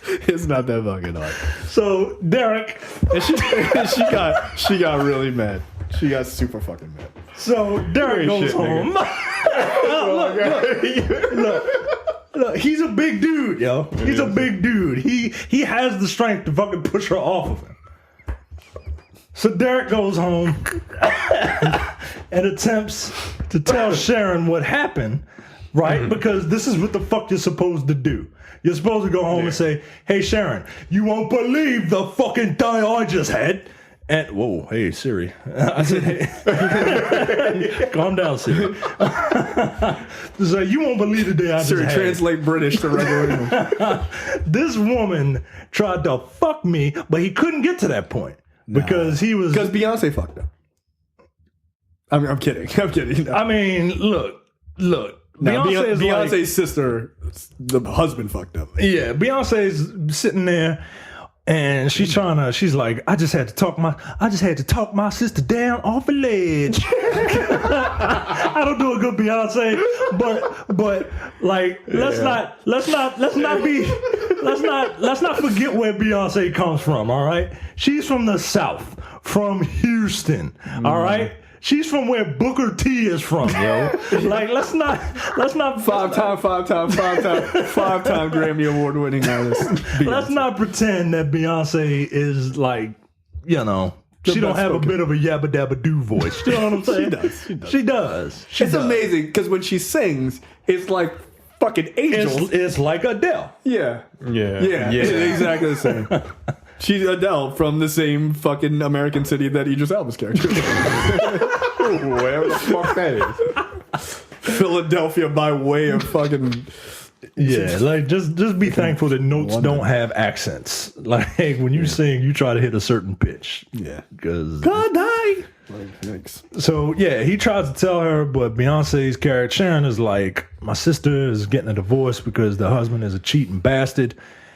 It's not that fucking hard. So Derek, and she got really mad. She got super fucking mad. So Derek goes home. Look, he's a big dude, yo. He's a big dude. He has the strength to fucking push her off of him. So Derek goes home and attempts to tell Sharon what happened, right? Because this is what the fuck you're supposed to do. You're supposed to go home and say, hey, Sharon, you won't believe the fucking day I just had. And, whoa, hey, Siri. I said, hey. Calm down, Siri. So you won't believe the day I just Siri, had. translate British to regular English. This woman tried to fuck me, but he couldn't get to that point because he was. Because Beyonce fucked up. I'm kidding. I'm kidding. No. I mean, look. No, Beyonce's sister, the husband fucked up. Yeah, Beyonce's sitting there and she's like, I just had to talk my sister down off a ledge. I don't do a good Beyonce, but like let's not forget where Beyonce comes from, all right? She's from the South, from Houston, all right? She's from where Booker T is from, yo. Like, let's not Five-time Grammy Award winning artist. let's not pretend that Beyonce is like, she don't have a bit of a yabba dabba doo voice. You know what I'm saying? She does. It's amazing because when she sings, it's like fucking angels. It's like Adele. Yeah. It's exactly the same. She's Adele from the same fucking American city that Idris Elba's character. Whatever the fuck that is. Philadelphia by way of fucking. Yeah, like just be thankful that notes don't have accents. Like when you sing, you try to hit a certain pitch. Yeah, because God die. Thanks. So yeah, he tries to tell her, but Beyonce's character Sharon is like, my sister is getting a divorce because the husband is a cheating bastard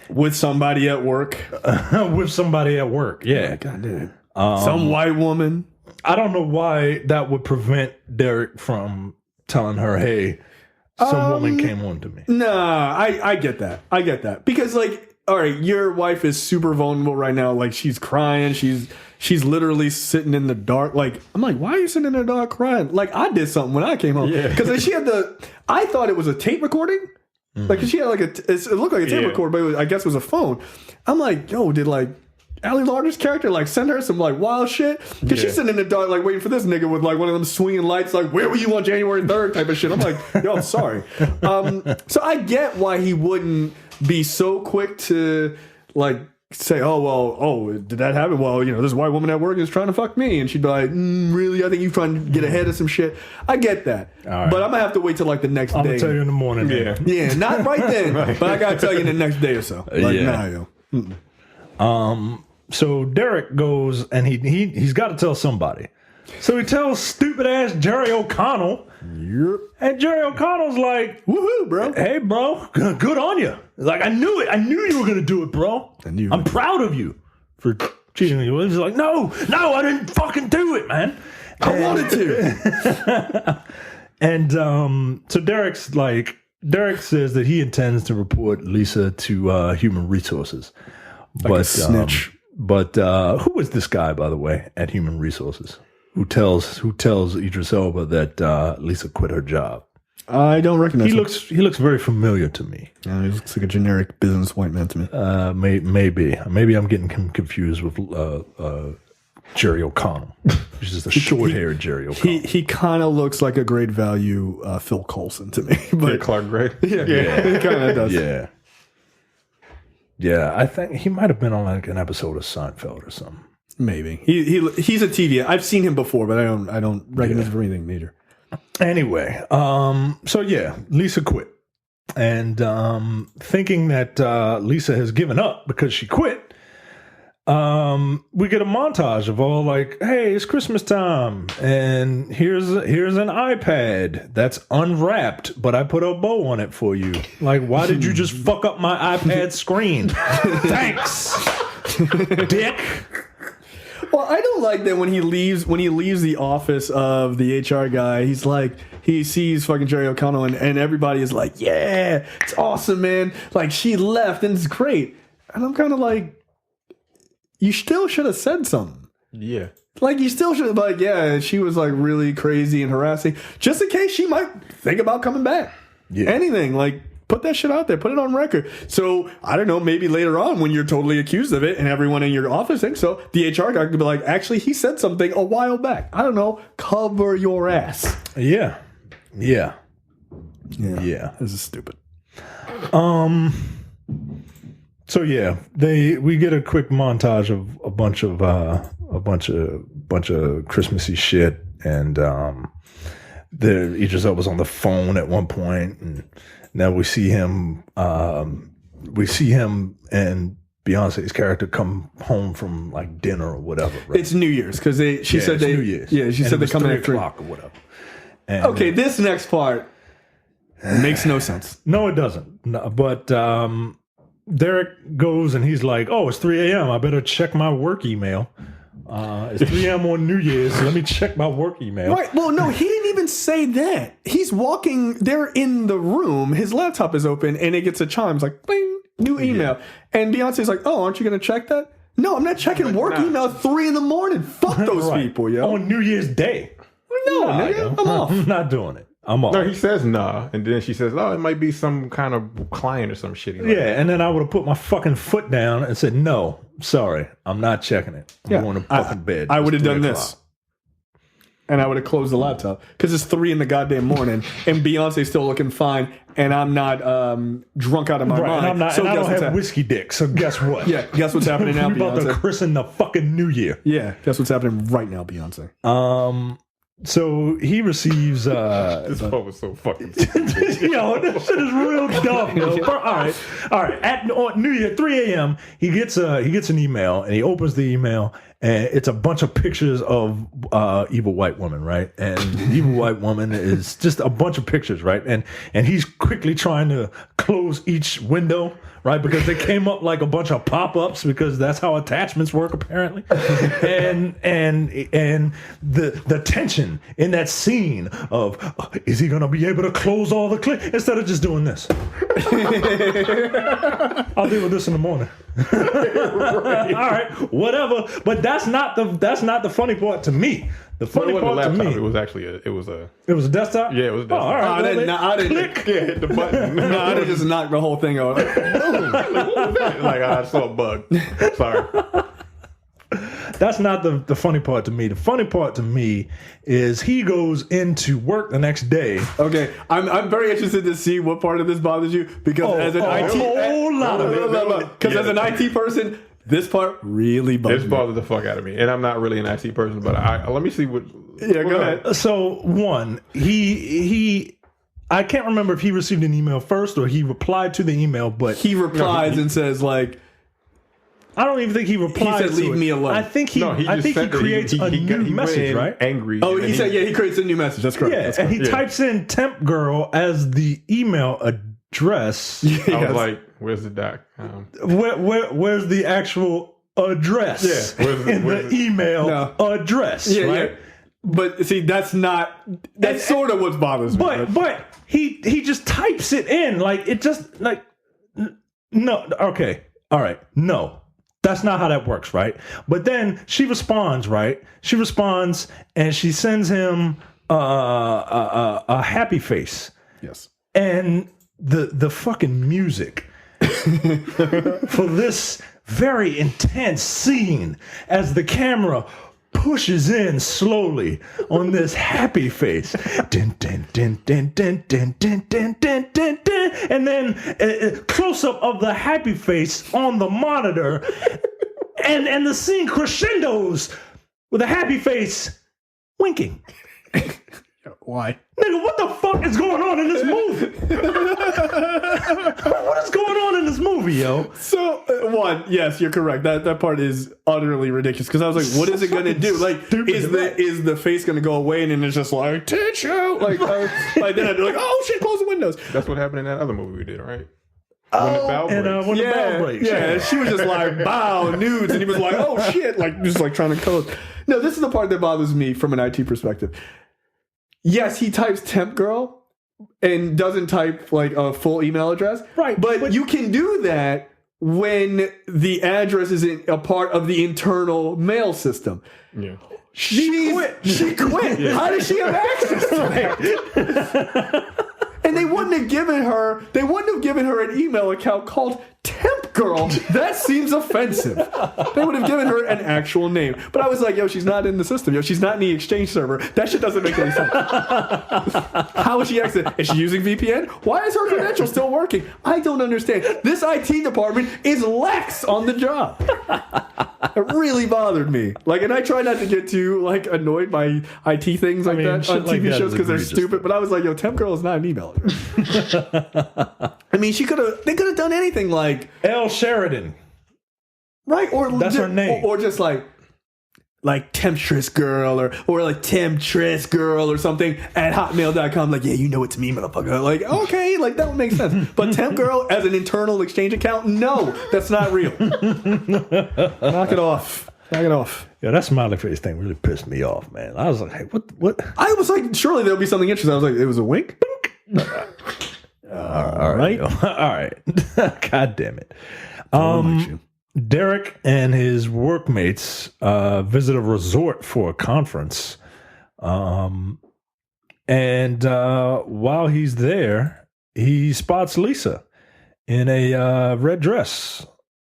with somebody at work. Yeah, God damn. Some white woman. I don't know why that would prevent Derek from telling her, hey, some woman came on to me. Nah, I get that. Because, like, all right, your wife is super vulnerable right now. Like, she's crying. She's literally sitting in the dark. Like, I'm like, why are you sitting in the dark crying? Like, I did something when I came home. Yeah. Because she had I thought it was a tape recording. Mm-hmm. Like, she had like it looked like a tape recorder, but I guess it was a phone. I'm like, yo, did like Ali Larter's character like send her some like wild shit? Because she's sitting in the dark like waiting for this nigga with like one of them swinging lights, like, where were you on January 3rd type of shit. I'm like, yo, I'm sorry. So I get why he wouldn't be so quick to like say, did that happen? Well, this white woman at work is trying to fuck me. And she'd be like, really? I think you're trying to get ahead of some shit. I get that. Right. But I'm going to have to wait till like the next day. I'm going to tell you in the morning. Yeah, not right then. Right. But I got to tell you in the next day or so. Like, nah, yo. Mm-mm. So Derek goes and he's got to tell somebody. So he tells stupid ass Jerry O'Connell. Yep. And Jerry O'Connell's like, woohoo, bro. Hey, bro, good on you. Like, I knew it. I knew you were going to do it, bro. I'm proud of you for cheating on you. He's like, no, I didn't fucking do it, man. I wanted to. And so Derek says that he intends to report Lisa to human resources. Like a snitch. But who is this guy, by the way, at Human Resources? Who tells Idris Elba that Lisa quit her job? I don't recognize him. He looks very familiar to me. He looks like a generic business white man to me. Maybe I'm getting him confused with Jerry O'Connell, which is the short-haired Jerry O'Connell. He kind of looks like a great value Phil Coulson to me. But Clark Gray. Yeah, he kind of does. Yeah. Yeah, I think he might have been on like an episode of Seinfeld or something. Maybe he's a TV. I've seen him before, but I don't recognize him for anything major. Anyway, so yeah, Lisa quit, and thinking that Lisa has given up because she quit, we get a montage of all like, hey, it's Christmas time, and here's an iPad that's unwrapped, but I put a bow on it for you. Like, why did you just fuck up my iPad screen? Thanks, dick. Well, I don't like that when he leaves the office of the HR guy, he's like, he sees fucking Jerry O'Connell and everybody is like, yeah, it's awesome, man. Like, she left and it's great. And I'm kind of like, you still should have said something. Yeah. Like, you still should have, like, yeah, she was like really crazy and harassing, just in case she might think about coming back. Yeah. Anything, like, put that shit out there. Put it on record. So, I don't know, maybe later on when you're totally accused of it and everyone in your office thinks so, the HR guy could be like, actually, he said something a while back. I don't know. Cover your ass. Yeah. Yeah. This is stupid. So yeah, we get a quick montage of a bunch of Christmassy shit, and Idris Elba's on the phone at one point, and now we see him and Beyonce's character come home from like dinner or whatever. Right? It's New Year's because she said New Year's. Yeah, she said they come in at 3 o'clock or whatever. And, okay, this next part makes no sense. No, it doesn't. No, but Derek goes and he's like, "Oh, it's 3 a.m. I better check my work email. It's 3 a.m. on New Year's. So let me check my work email." Right. Well, no, he didn't even say that. He's walking. They're in the room. His laptop is open, and it gets a chime. It's like, bing, new email. And Beyonce's like, "Oh, aren't you going to check that?" No, I'm not checking work email at 3 a.m. Fuck those people, yo. On New Year's Day. No, nigga, I'm off. I'm not doing it. I'm off. No, he says nah, and then she says, "Oh, it might be some kind of client or some shit." Yeah, and then I would have put my fucking foot down and said, "No, sorry, I'm not checking it. I'm going to fucking bed." I would have done this, and I would have closed the laptop because it's 3 in the goddamn morning, and Beyonce's still looking fine, and I'm not drunk out of my mind. And I'm not. So and I don't have happening? whiskey dick. So guess what? Yeah, guess what's happening now, We're about to Beyonce? christen the fucking New Year. Yeah, guess what's happening right now, Beyonce? So he receives. This phone was so fucking. Yo, this shit is real dumb, yo. All right. On New Year, 3 a.m., he gets an email, and he opens the email, and it's a bunch of pictures of evil white woman, right? And the evil white woman is just a bunch of pictures, right? And he's quickly trying to close each window, right? Because they came up like a bunch of pop-ups, because that's how attachments work, apparently. and the tension in that scene of is he gonna be able to close all the clips instead of just doing this? I'll deal with this in the morning. Right. All right, whatever. But that's not the funny part to me. The funny part to me, it was actually it was a desktop. Yeah, it was a desktop. Oh, all right. I didn't Yeah, hit the button. No, I didn't just knock the whole thing out. Like I saw a bug. Sorry. That's not the funny part to me. The funny part to me is he goes into work the next day. Okay, I'm very interested to see what part of this bothers you, because as an IT, a whole lot of it. Because as an IT person, this part really bugs It's me. bothered the fuck out of me, and I'm not really an IT person, but let me see what. Yeah, go ahead. So one, he I can't remember if he received an email first or he replied to the email, but He replies and says like, I don't even think he replied. He said, "Leave me alone." I think he creates a new message, right? Angry. oh, he said, yeah, he creates a new message. That's correct. Yeah, That's and correct. he types in "temp girl" as the email address. I was like, "Where's the doc?" Where's the actual address? Yeah, where's the email address? Yeah, right? yeah. But see, that's sort of what bothers me. But he just types it in, like it just like no. Okay, all right, no. That's not how that works, right? But then she responds, right? She responds and she sends him a happy face. Yes. And the fucking music for this very intense scene as the camera pushes in slowly on this happy face. Din, din, din, din, din, din, din, din, din, din, din. And then a close-up of the happy face on the monitor. And the scene crescendos with a happy face winking. Why? Nigga, what the fuck is going on in this movie? What is going on in this movie, yo? So, one, yes, you're correct. That part is utterly ridiculous, because I was like, what is it going to do? Like, is the face going to go away and then it's just like, tissue? Like then I'd be like, oh shit, close the windows. That's what happened in that other movie we did, right? When the bell breaks. Yeah, she was just like, bow, nudes, and he was like, oh shit, like just like trying to code. No, this is the part that bothers me from an IT perspective. Yes, he types temp girl and doesn't type like a full email address. Right. But you can do that when the address isn't a part of the internal mail system. Yeah. She quit. Yeah. How does she have access to that? And they wouldn't have given her an email account called Temp Girl. That seems offensive. They would have given her an actual name. But I was like, yo, she's not in the system. Yo, she's not in the Exchange server. That shit doesn't make any sense. How is she exiting? Is she using VPN? Why is her credential still working? I don't understand. This IT department is lax on the job. It really bothered me. Like, and I try not to get too like annoyed by IT things like that on TV shows because they're stupid. But I was like, yo, Temp Girl is not an email address. I mean, they could have done anything like L. Sheridan. Right, or that's her name. Or just like Temptress Girl or like Temptress Girl or something at hotmail.com. Like, yeah, you know it's me, motherfucker. Like, okay, like that would make sense. But Temp Girl as an internal Exchange account, no, that's not real. Knock it off. Yeah, that smiley face thing really pissed me off, man. I was like, hey, what? I was like, surely there'll be something interesting. I was like, it was a wink? All right. God damn it. Derek and his workmates visit a resort for a conference. And while he's there, he spots Lisa in a red dress.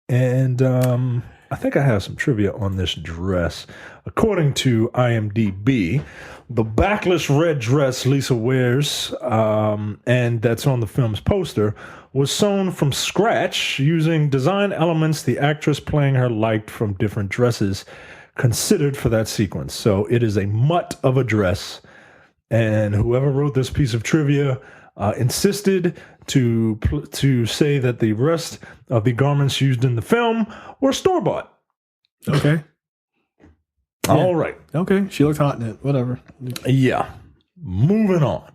And I think I have some trivia on this dress. According to IMDb, the backless red dress Lisa wears, and that's on the film's poster, was sewn from scratch using design elements the actress playing her liked from different dresses considered for that sequence. So it is a mutt of a dress, and whoever wrote this piece of trivia insisted to say that the rest of the garments used in the film were store-bought. Okay. Yeah. All right. Okay. She looked hot in it. Whatever. Yeah. Moving on.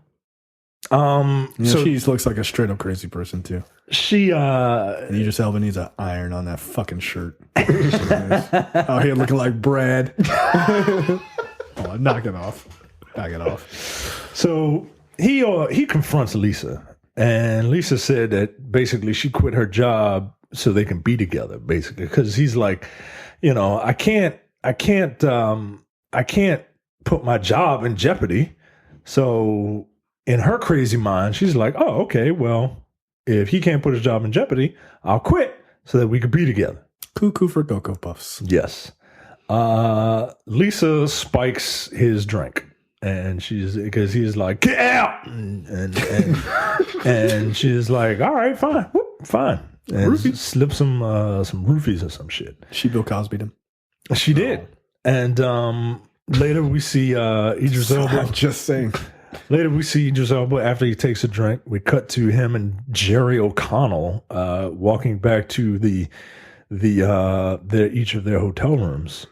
So she looks like a straight up crazy person too. She Idris Elba needs an iron on that fucking shirt. Out here looking like Brad. Oh, knock it off. So he confronts Lisa, and Lisa said that basically she quit her job so they can be together, basically, because he's like, you know, I can't put my job in jeopardy. So in her crazy mind, she's like, oh, okay, well, if he can't put his job in jeopardy, I'll quit so that we could be together. Cuckoo for Cocoa Puffs. Yes. Lisa spikes his drink, and because he's like, get out, and she's like, all right, fine, fine, and slip some roofies or some shit. She Bill Cosby'd him. She did, and later we see Idris Elba. Just saying. Later we see Idris Elba after he takes a drink. We cut to him and Jerry O'Connell walking back to each of their hotel rooms.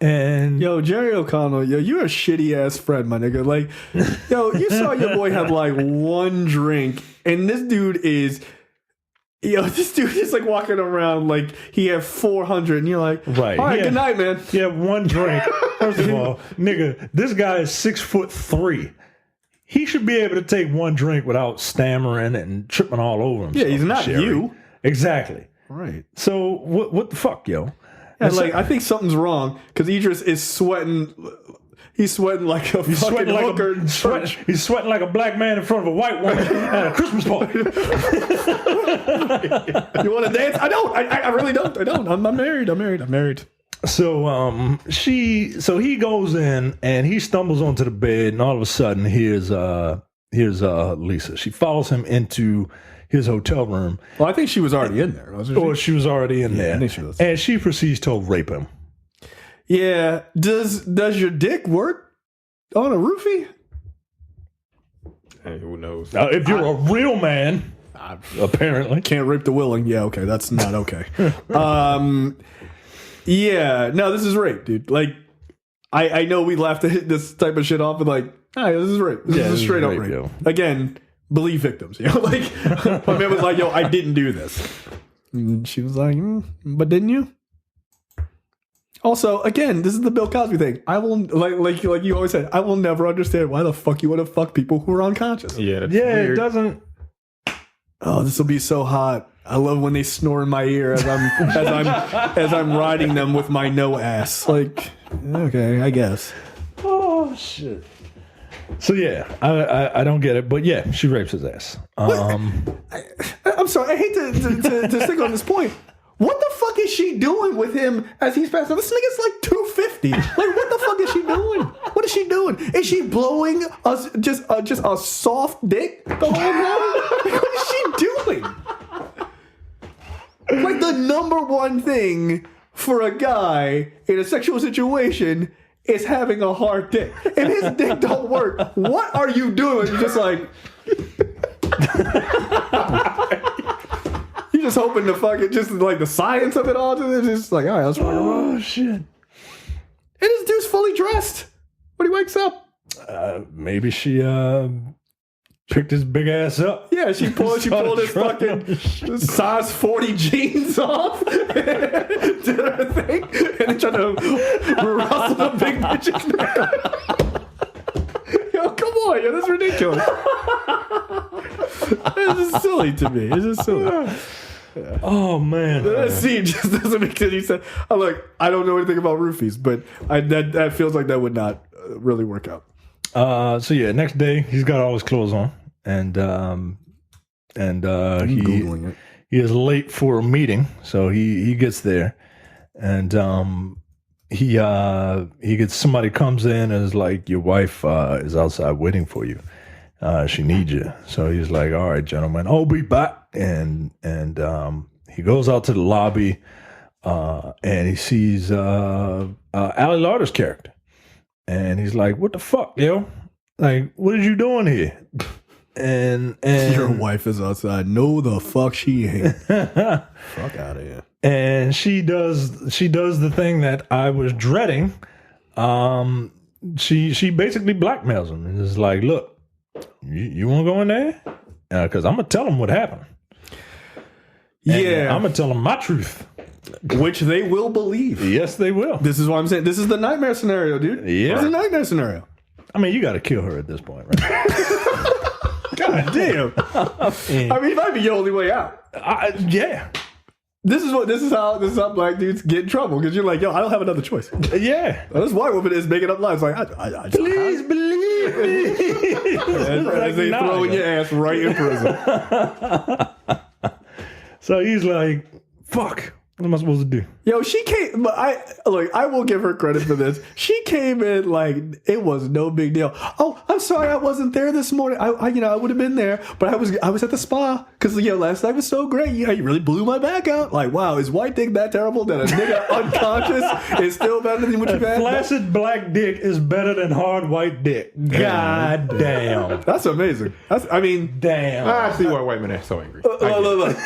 And yo, Jerry O'Connell, yo, you're a shitty ass friend, my nigga. Like, yo, you saw your boy have like one drink, and this dude is like walking around like he had 400, and you're like, right, all right, good night, man. Yeah, one drink. First of all, nigga, this guy is 6'3". He should be able to take one drink without stammering and tripping all over himself. Yeah, he's not you. Exactly. Right. So what the fuck, yo? And like, I think something's wrong because Idris is sweating. He's sweating like a fucking hooker. He's sweating like a black man in front of a white woman at a Christmas party. You want to dance? I don't. I really don't. I don't. I'm married. So he goes in and he stumbles onto the bed, and all of a sudden here's Lisa. She follows him into his hotel room. Well, I think she was already in there. She was already in there. I think she was. And she proceeds to rape him. Yeah. Does your dick work on a roofie? Hey, who knows? If you're a real man, apparently. Can't rape the willing. Yeah, okay. That's not okay. Yeah. No, this is rape, dude. Like, I know we laughed at this type of shit off, but like, hey, this is rape. This is straight up rape. Yo. Again, believe victims. You know, like, my man was like, yo, I didn't do this. And she was like, but didn't you? Also, again, this is the Bill Cosby thing. I will, like you always said, I will never understand why the fuck you want to fuck people who are unconscious. Yeah, that's weird. It doesn't. Oh, this will be so hot. I love when they snore in my ear as I'm riding them with my no ass. Like, okay, I guess. Oh shit. So yeah, I don't get it, but yeah, she rapes his ass. I'm sorry, I hate to stick on this point. What the fuck is she doing with him as he's passing? This nigga's like 250. Like, what the fuck is she doing? What is she doing? Is she blowing us just a soft dick the whole time? Like, what is she doing? Like, the number one thing for a guy in a sexual situation is having a hard dick. If his dick don't work, what are you doing? You're just like... You're just hoping to fucking just like the science of it all. Just like, all right, let's fuck around. Oh shit! And this dude's fully dressed when he wakes up. Maybe she picked his big ass up. Yeah, she pulled his fucking size 40 jeans off, did her thing, and then tried to rustle the big bitch's neck. Yo, come on, yo, that's ridiculous. It's just silly to me. It's just silly. Oh man, that scene just doesn't make any sense. I'm like, I don't know anything about roofies, but that feels like that would not really work out. So yeah, next day he's got all his clothes on, and he is late for a meeting, so he gets there, and he gets somebody comes in and is like, your wife is outside waiting for you. She needs you. So he's like, all right, gentlemen, I'll be back. And he goes out to the lobby and he sees Ali Larter's character. And he's like, what the fuck, yo? Like, what are you doing here? And your wife is outside. No, the fuck she ain't. Fuck out of here. And she does the thing that I was dreading. She basically blackmails him and is like, look, you want to go in there? Because I'm going to tell them what happened. And I'm going to tell them my truth. Which they will believe. Yes, they will. This is what I'm saying. This is the nightmare scenario, dude. Yeah. It's a nightmare scenario. I mean, you got to kill her at this point, right? God damn. I mean, it might be your only way out. Yeah. This is how black dudes get in trouble, because you're like, yo, I don't have another choice. Yeah. This white woman is making up lies. Like, I please believe me. As they throwing your ass right in prison. So he's like, fuck. What am I supposed to do? Yo, she came, but I will give her credit for this. She came in like it was no big deal. Oh, I'm sorry I wasn't there this morning. I would have been there, but I was at the spa because last night was so great. You really blew my back out. Like, wow, is white dick that terrible that a nigga unconscious is still better than what you've had? Flaccid black dick is better than hard white dick. God damn. That's amazing. Damn. I see why white men are so angry. Look.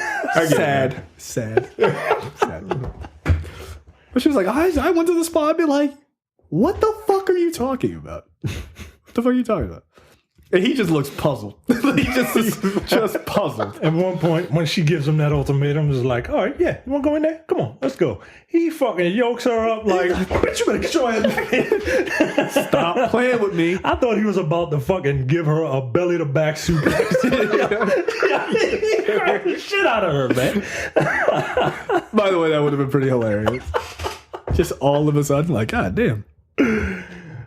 Sad. But she was like, I went to the spa. I'd be like, what the fuck are you talking about? What the fuck are you talking about? And he just looks puzzled. He's just puzzled. At one point, when she gives him that ultimatum, is like, all right, yeah, you want to go in there? Come on, let's go. He fucking yokes her up like, bitch, you better get your ass back. Stop playing with me. I thought he was about to fucking give her a belly to back suplex. He cracked the shit out of her, man. By the way, that would have been pretty hilarious. Just all of a sudden, like, God damn.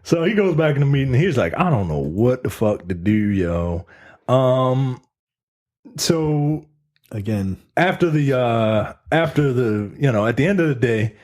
So he goes back in the meeting. He's like, I don't know what the fuck to do, yo. So again, after the at the end of the day,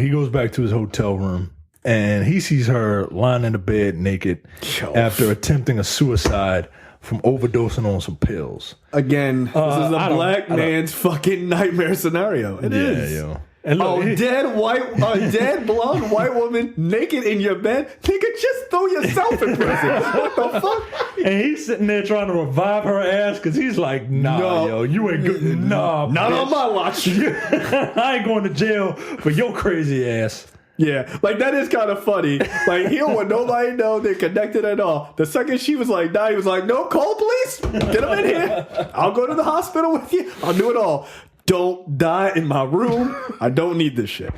he goes back to his hotel room and he sees her lying in the bed naked after attempting a suicide from overdosing on some pills. Again, this is a black man's fucking nightmare scenario. It is. Yo. And look, dead blonde white woman naked in your bed. Nigga, just throw yourself in prison. What the fuck? And he's sitting there trying to revive her ass because he's like, yo, you ain't good. Nah, not bitch. on my watch. I ain't going to jail for your crazy ass. Yeah, like that is kind of funny. Like he don't want nobody to know they're connected at all. The second she was like, he was like, no, call police. Get them in here. I'll go to the hospital with you. I'll do it all. Don't die in my room. I don't need this shit.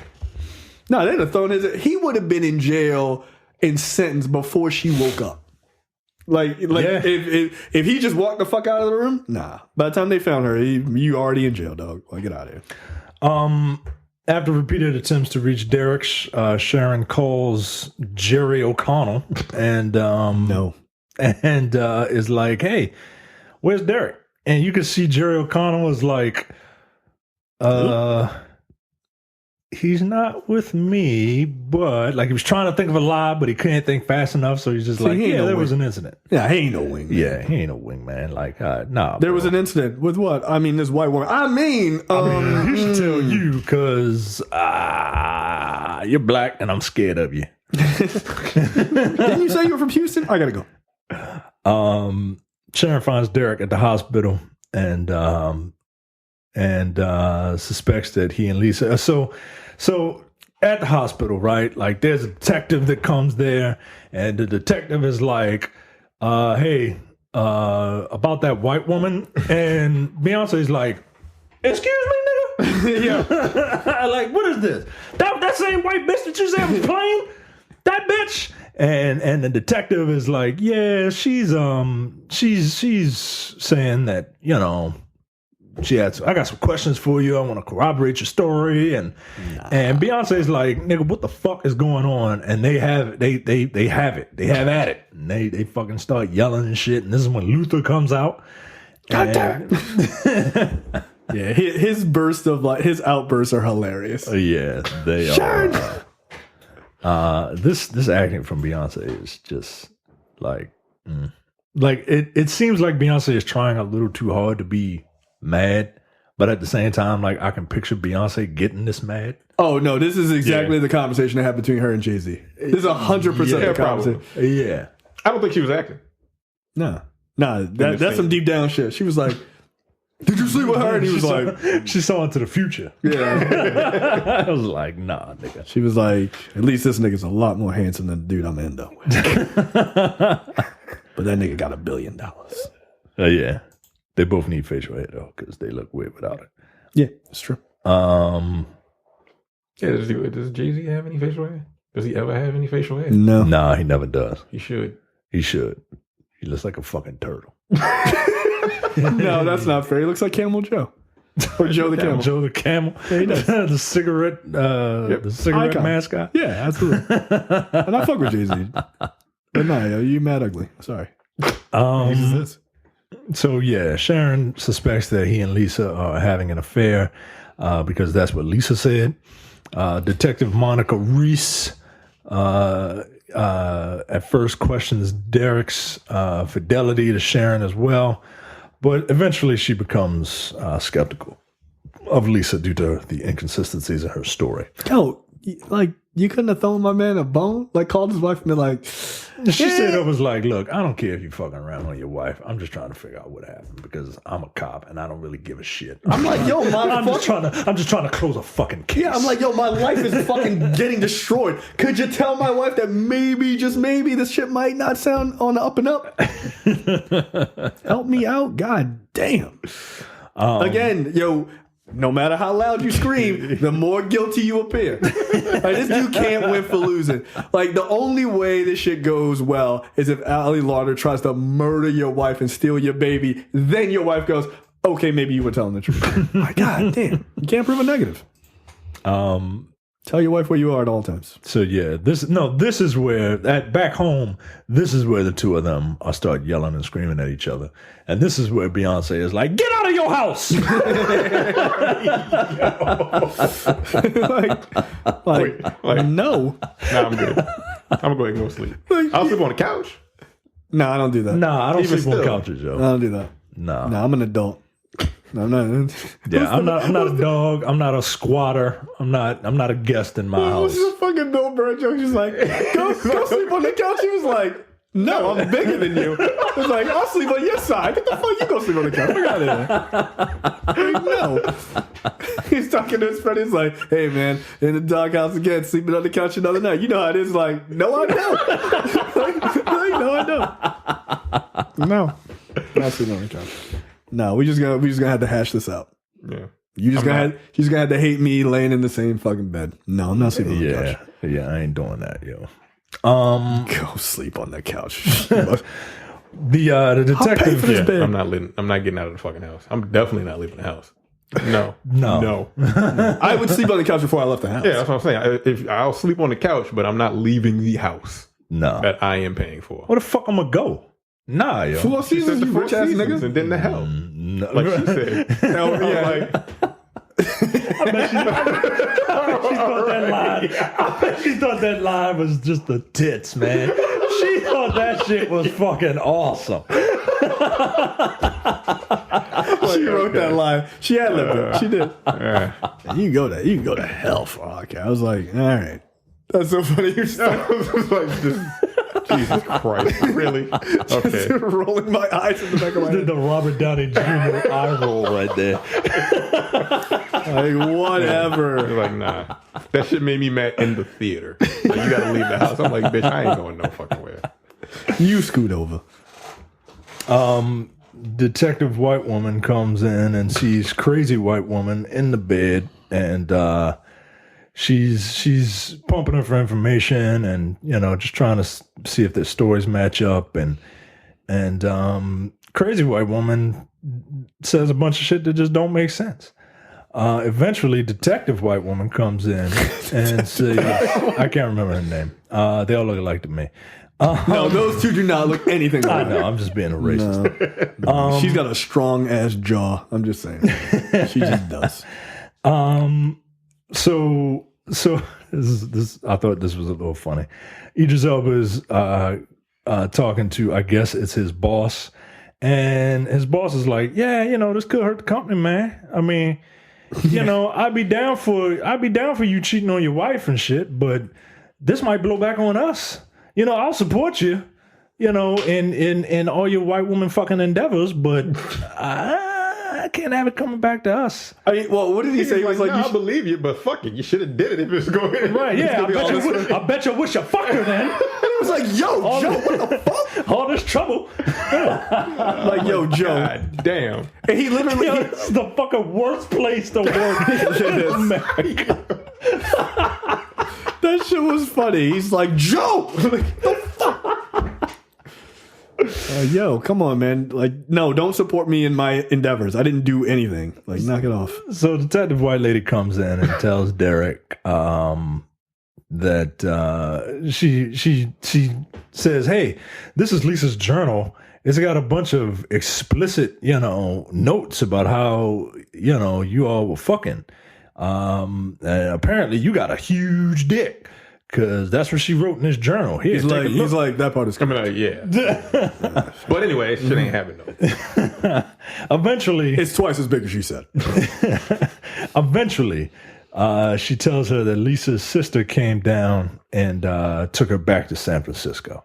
No, they'd have thrown he would have been in jail and sentenced before she woke up. If he just walked the fuck out of the room, nah. By the time they found her, you already in jail, dog. Like, get out of here. After repeated attempts to reach Derek, Sharon calls Jerry O'Connell and no. and is like, "Hey, where's Derek?" And you can see Jerry O'Connell is like, he's not with me, but like he was trying to think of a lie, but he couldn't think fast enough, so he's just like, he ain't yeah, no there was wing. an incident. Yeah, he ain't no wing. Yeah, he ain't no wingman. Like, nah. There was an incident with what? I mean, this white woman. He should tell you because you're black and I'm scared of you. Didn't you say you were from Houston? I gotta go. Sharon finds Derek at the hospital and suspects that he and Lisa. So at the hospital, right? Like, there's a detective that comes there, and the detective is like, "Hey, about that white woman," and Beyonce's like, "Excuse me, nigga." Yeah, like, what is this? That same white bitch that you said was playing? That bitch? And the detective is like, "Yeah, she's saying that, you know, I got some questions for you. I want to corroborate your story." And Beyonce's like, "Nigga, what the fuck is going on?" And they have at it. And they fucking start yelling and shit. And this is when Luther comes out. God damn. Yeah, his outbursts are hilarious. Yeah, they are. This acting from Beyonce is just like, like it seems like Beyonce is trying a little too hard to be mad, but at the same time, like, I can picture Beyonce getting this mad. Oh no, this is exactly the conversation they had between her and Jay-Z. This is 100% the conversation. Yeah, I don't think she was acting. No, that's some deep down shit. She was like, "Did you sleep with her?" And he was like, she saw into the future. "Yeah." I was like, "Nah, nigga." She was like, "At least this nigga's a lot more handsome than the dude I'm in, though." But that nigga got $1 billion. Yeah. They both need facial hair though, because they look weird without it. Yeah, it's true. Yeah, does Jay-Z have any facial hair? Does he ever have any facial hair? No. Nah, he never does. He should. He should. He looks like a fucking turtle. No, that's not fair. He looks like Camel Joe. Or Joe the Camel. Joe the Camel. Yeah, he does. The cigarette Icon. mascot. Yeah, absolutely. And I fuck with Jay-Z. But no, you mad ugly. Sorry. He's this. So yeah, Sharon suspects that he and Lisa are having an affair because that's what Lisa said. Detective Monica Reese at first questions Derek's fidelity to Sharon as well, but eventually she becomes skeptical of Lisa due to the inconsistencies in her story. Yo, like, you couldn't have thrown my man a bone? Like, called his wife and be like, She said it was like, "Look, I don't care if you fucking around on your wife. I'm just trying to figure out what happened because I'm a cop and I don't really give a shit." I'm like, "Yo, I'm just trying to close a fucking case." Yeah, I'm like, "Yo, my life is fucking getting destroyed. Could you tell my wife that maybe, just maybe, this shit might not sound on the up and up? Help me out. God damn." Again, yo, no matter how loud you scream, the more guilty you appear. Like, this dude can't win for losing. Like, the only way this shit goes well is if Ali Larter tries to murder your wife and steal your baby. Then your wife goes, "Okay, maybe you were telling the truth." My God damn. You can't prove a negative. Tell your wife where you are at all times. So yeah, this is where back home, this is where the two of them are start yelling and screaming at each other, and this is where Beyonce is like, "Get out of your house!" like, no. Nah, I'm good. I'm gonna go ahead and go sleep. I'll sleep on the couch. No, I don't do that. Nah, I don't Even sleep on still. couches, yo. I don't do that. Nah. No, I'm an adult. No, I'm not. Yeah, I'm not a dog. I'm not a squatter. I'm not a guest in my house. This is a fucking Bill Burr joke. She's like, go sleep on the couch. He was like, "No, I'm bigger than you." I was like, "I'll sleep on your side." Get the fuck, you go sleep on the couch. Get out of here. Like, no. He's talking to his friend. He's like, "Hey, man, in the doghouse again, sleeping on the couch another night. You know how it is." Like, "No, I don't." Like, "No, I don't." No, not sleeping on the couch. No, we just gonna have to hash this out. Yeah. She's gonna have to hate me laying in the same fucking bed. No, I'm not sleeping on the couch. Yeah, I ain't doing that, yo. Go sleep on the couch. The I'll pay detective. for this Yeah, bed. I'm not getting out of the fucking house. I'm definitely not leaving the house. No. No. I would sleep on the couch before I left the house. Yeah, that's what I'm saying. If I'll sleep on the couch, but I'm not leaving the house No. that I am paying for. Where the fuck I'm gonna go? Nah, yo. Four She said seasons, the you 4 rich ass seasons nigga. and then the hell. No. Like she said. Hell yeah. Like, I bet she thought that line. I bet she thought that line was just the tits, man. She thought that shit was fucking awesome. She wrote that line. She had lived it. She did. yeah. You can go to hell for okay. I was like, all right. That's so funny. You're I was like, Jesus Christ, really? Okay. rolling my eyes in the back of my Did head. the Robert Downey Jr. eye roll right there. Like, whatever. Like, nah. That shit made me mad in the theater. Like, you gotta leave the house. I'm like, bitch, I ain't going no fucking where. You scoot over. Detective white woman comes in and sees crazy white woman in the bed, and she's pumping her for information, and just trying to see if their stories match up, and crazy white woman says a bunch of shit that just don't make sense. Eventually, detective white woman comes in and says, I can't remember her name. They all look alike to me. No, those two do not look anything I like know, I'm just being a racist. No. She's got a strong ass jaw. I'm just saying. She just does. So this I thought this was a little funny. Idris Elba is talking to, I guess it's his boss, and his boss is like, yeah, this could hurt the company, man. I mean, I'd be down for you cheating on your wife and shit, but this might blow back on us. I'll support you, in all your white woman fucking endeavors, but I can't have it coming back to us. I mean, well, what did he say? He was like, I believe you, but fuck it. You should have did it if it was going Right, yeah, I bet you wish you fucked her then. he was like, Joe, what the fuck? All this trouble. Like, yo, Joe. God damn. And he literally, This is the fucking worst place to work in America. that shit was funny. He's like, Joe, like, the fuck? Yo, come on, man. Like, no, don't support me in my endeavors. I didn't do anything. Like, knock it off. So Detective White Lady comes in and tells Derek that she says, hey, this is Lisa's journal. It's got a bunch of explicit, notes about how, you all were fucking. And apparently you got a huge dick, because that's what she wrote in this journal. Here, He's like, that part is I mean, yeah. But anyway, shit ain't happening though. Eventually, it's twice as big as she said. Eventually, she tells her that Lisa's sister came down and took her back to San Francisco.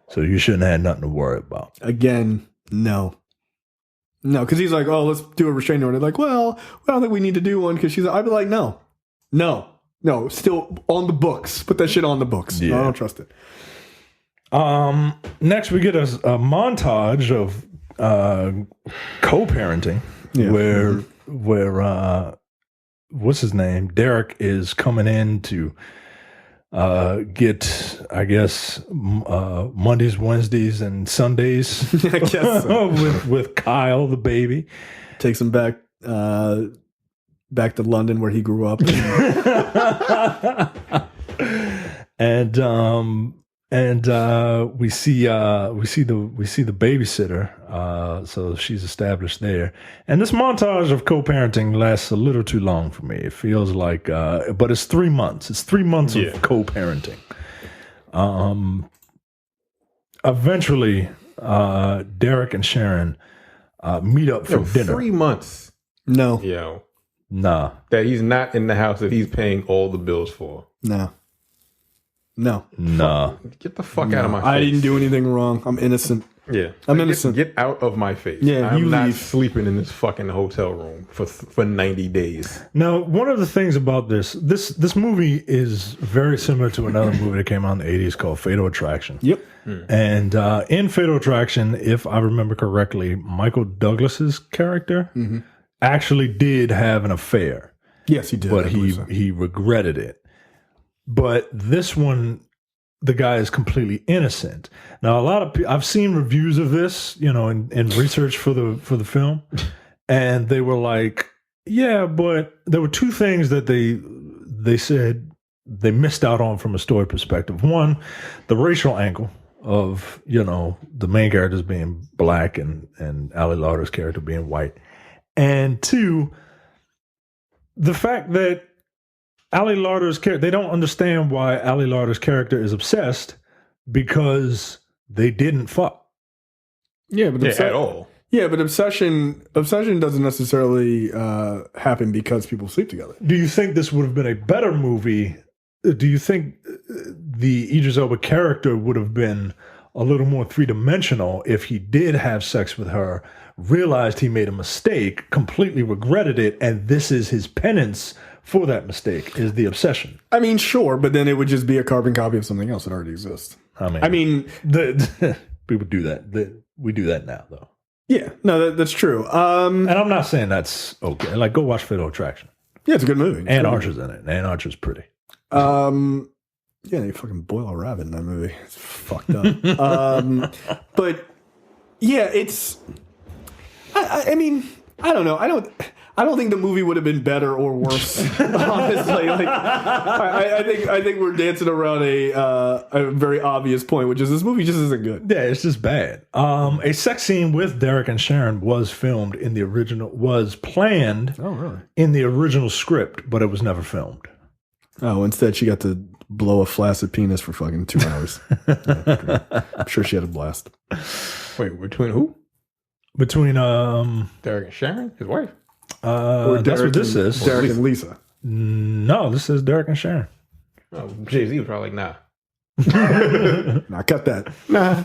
So you shouldn't have nothing to worry about. Again, no. No, because he's like, oh, let's do a restraining order. Like, well, I don't think we need to do one, because she's. I'd be like, no, still on the books. Put that shit on the books. Yeah. I don't trust it. Next, we get a montage of co-parenting, where what's his name? Derek is coming in to get, I guess, Mondays, Wednesdays, and Sundays I guess so. with Kyle, the baby. Takes him back to London where he grew up. And we see the babysitter. So she's established there. And this montage of co-parenting lasts a little too long for me. It feels like, but it's 3 months. It's 3 months of co-parenting. Eventually, Derek and Sharon meet up for dinner. 3 months. No. Yo. Nah. That he's not in the house that he's paying all the bills for. No. Get the fuck out of my face. I didn't do anything wrong. I'm innocent. Yeah. I'm innocent. Get out of my face. Yeah, I'm you not leave. sleeping in this fucking hotel room for 90 days. Now, one of the things about this movie is very similar to another movie that came out in the 80s called Fatal Attraction. Yep. And in Fatal Attraction, if I remember correctly, Michael Douglas's character actually did have an affair. Yes, he did. But I believe so. he regretted it. But this one, the guy is completely innocent. Now, a lot of people, I've seen reviews of this, in research for the film, and they were like, yeah, but there were two things that they said they missed out on from a story perspective. One, the racial angle of, the main characters being black and Ali Larter's character being white. And two, the fact that Ali Larter's character, they don't understand why Ali Larter's character is obsessed because they didn't fuck. Yeah, but at all. Yeah, but obsession doesn't necessarily happen because people sleep together. Do you think this would have been a better movie? Do you think the Idris Elba character would have been a little more three-dimensional if he did have sex with her, realized he made a mistake, completely regretted it, and this is his penance for that mistake, is the obsession? I mean, sure, but then it would just be a carbon copy of something else that already exists. I mean, people do that. We do that now, though. Yeah, no, that's true. And I'm not saying that's okay. Like, go watch Fatal Attraction. Yeah, it's a good movie. Anne Archer's in it. Anne Archer's pretty. Yeah, they fucking boil a rabbit in that movie. It's fucked up. But yeah, it's. I mean, I don't know. I don't think the movie would have been better or worse. Honestly, like I think we're dancing around a very obvious point, which is this movie just isn't good. Yeah, it's just bad. A sex scene with Derek and Sharon was filmed in the original. Was planned. Oh, really? In the original script, but it was never filmed. Oh, instead she got to blow a flaccid penis for fucking 2 hours. Yeah, I'm sure she had a blast. Wait, between who? Between Derek and Sharon, his wife. That's what this is. Derek and Lisa. No, this is Derek and Sharon. Oh, Jay-Z was probably like, nah. Nah, cut that. Nah.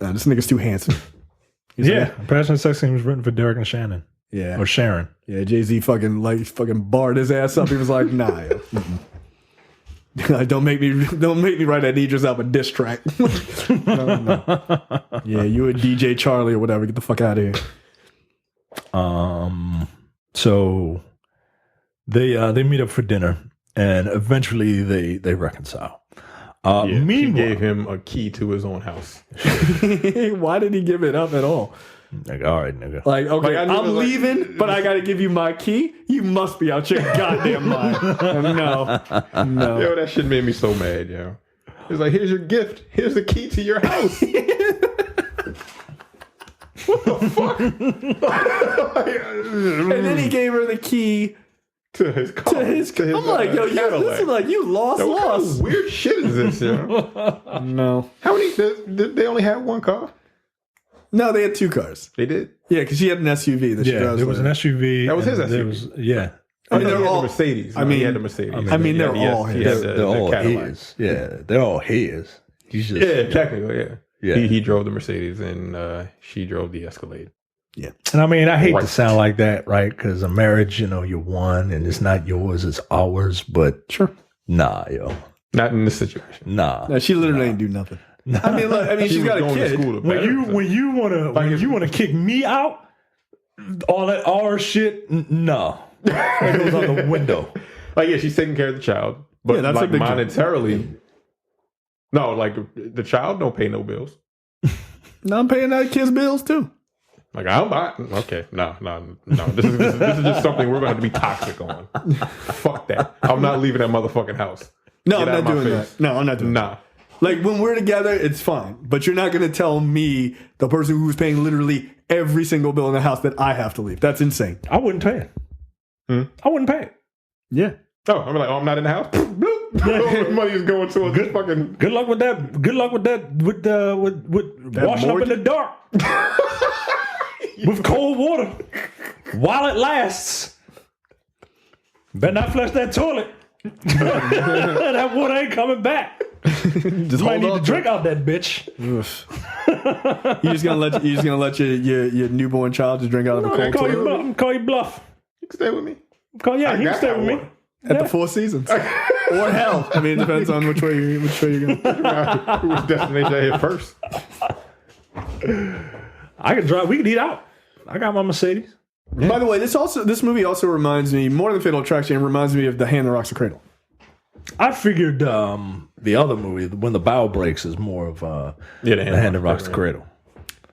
Nah, this nigga's too handsome. Yeah, Passionate Sex Scene was written for Derek and Shannon. Yeah. Or Sharon. Yeah, Jay-Z fucking barred his ass up. He was like, nah. Don't make me write that Idris Elba diss track. No. Yeah, you a DJ Charlie or whatever. Get the fuck out of here. So they meet up for dinner and eventually they reconcile. She Meanwhile, gave him a key to his own house. Why did he give it up at all? like, all right, nigga. Like, okay, Like, I'm leaving, but I got to give you my key. You must be out your goddamn mind. No. Yo, that shit made me so mad, yo. It's like, here's your gift. Here's the key to your house. What the fuck? And then he gave her the key to his car. I'm like, yo, this is like you lost. What kind of weird shit is this, yo? No. How many? Did they only have one car? No, they had 2 cars. They did. Yeah, because she had an SUV that she drives. There was an SUV. That was his and there SUV. Yeah. I mean, He they're had all the Mercedes. I mean, he had the Mercedes. I mean, they're He all had his. They're the all Cadillac. his. Yeah, they're all his. He's just Yeah, technically, yeah. Yeah. He drove the Mercedes and she drove the Escalade. Yeah. And I mean, I hate Right. to sound like that, right? Because a marriage, you're one, and it's not yours, it's ours. But Sure. nah, yo, Not in this situation. nah. No, she literally ain't do nothing. I mean, look, she's was got a going to kid. school to When you Like, wanna kick me out, all that R shit, no, that goes out the window. Like, yeah, she's taking care of the child, but Yeah, that's a like big monetarily, no, like the child don't pay no bills. No, I'm paying that kid's bills too. Like, I'm not. Okay, no. This is just something we're going to have to be toxic on. Fuck that. I'm not leaving that motherfucking house. No, Get I'm out not of my doing face. that. No, I'm not doing that. Nah. Like, when we're together, it's fine. But you're not going to tell me, the person who's paying literally every single bill in the house, that I have to leave. That's insane. I wouldn't pay it. I wouldn't pay it. Yeah. Oh, I'm like, I'm not in the house. Bloop. Money is going to a good fucking. Good luck with that. Good luck with that. With washing up in the dark with cold water while it lasts. Better not flush that toilet. That water ain't coming back. Just You might hold need on to drink out that bitch. Oof. You're just gonna let your newborn child just drink out of the cold toilet Call you bluff. You can stay with me. He can got stay with me. water. at the Four Seasons or hell. I mean, it depends on which way you're going. Which destination I hit first? I can drive. We can eat out. I got my Mercedes. By the way, this movie also reminds me more than Fatal Attraction. It reminds me of The Hand That Rocks the Cradle. I figured the other movie, When the Bow Breaks, is more of The Hand That Rocks the Cradle.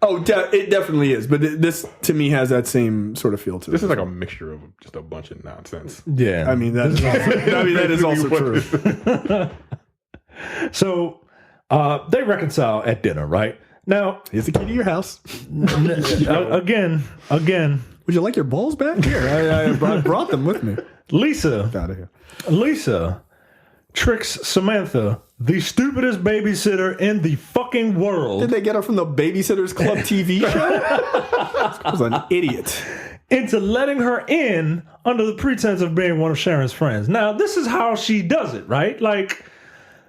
Oh, it definitely is. But this, to me, has that same sort of feel to it. This is like a mixture of just a bunch of nonsense. Yeah. I mean, that is also true. So They reconcile at dinner, right? Now, Here's the key to your house. again, Would you like your balls back? Here, I brought them with me. Lisa Out of here. tricks Samantha, the stupidest babysitter in the fucking world, Did they get her from the Babysitters Club TV show? I was an idiot. into letting her in under the pretense of being one of Sharon's friends. Now, this is how she does it, right? Like,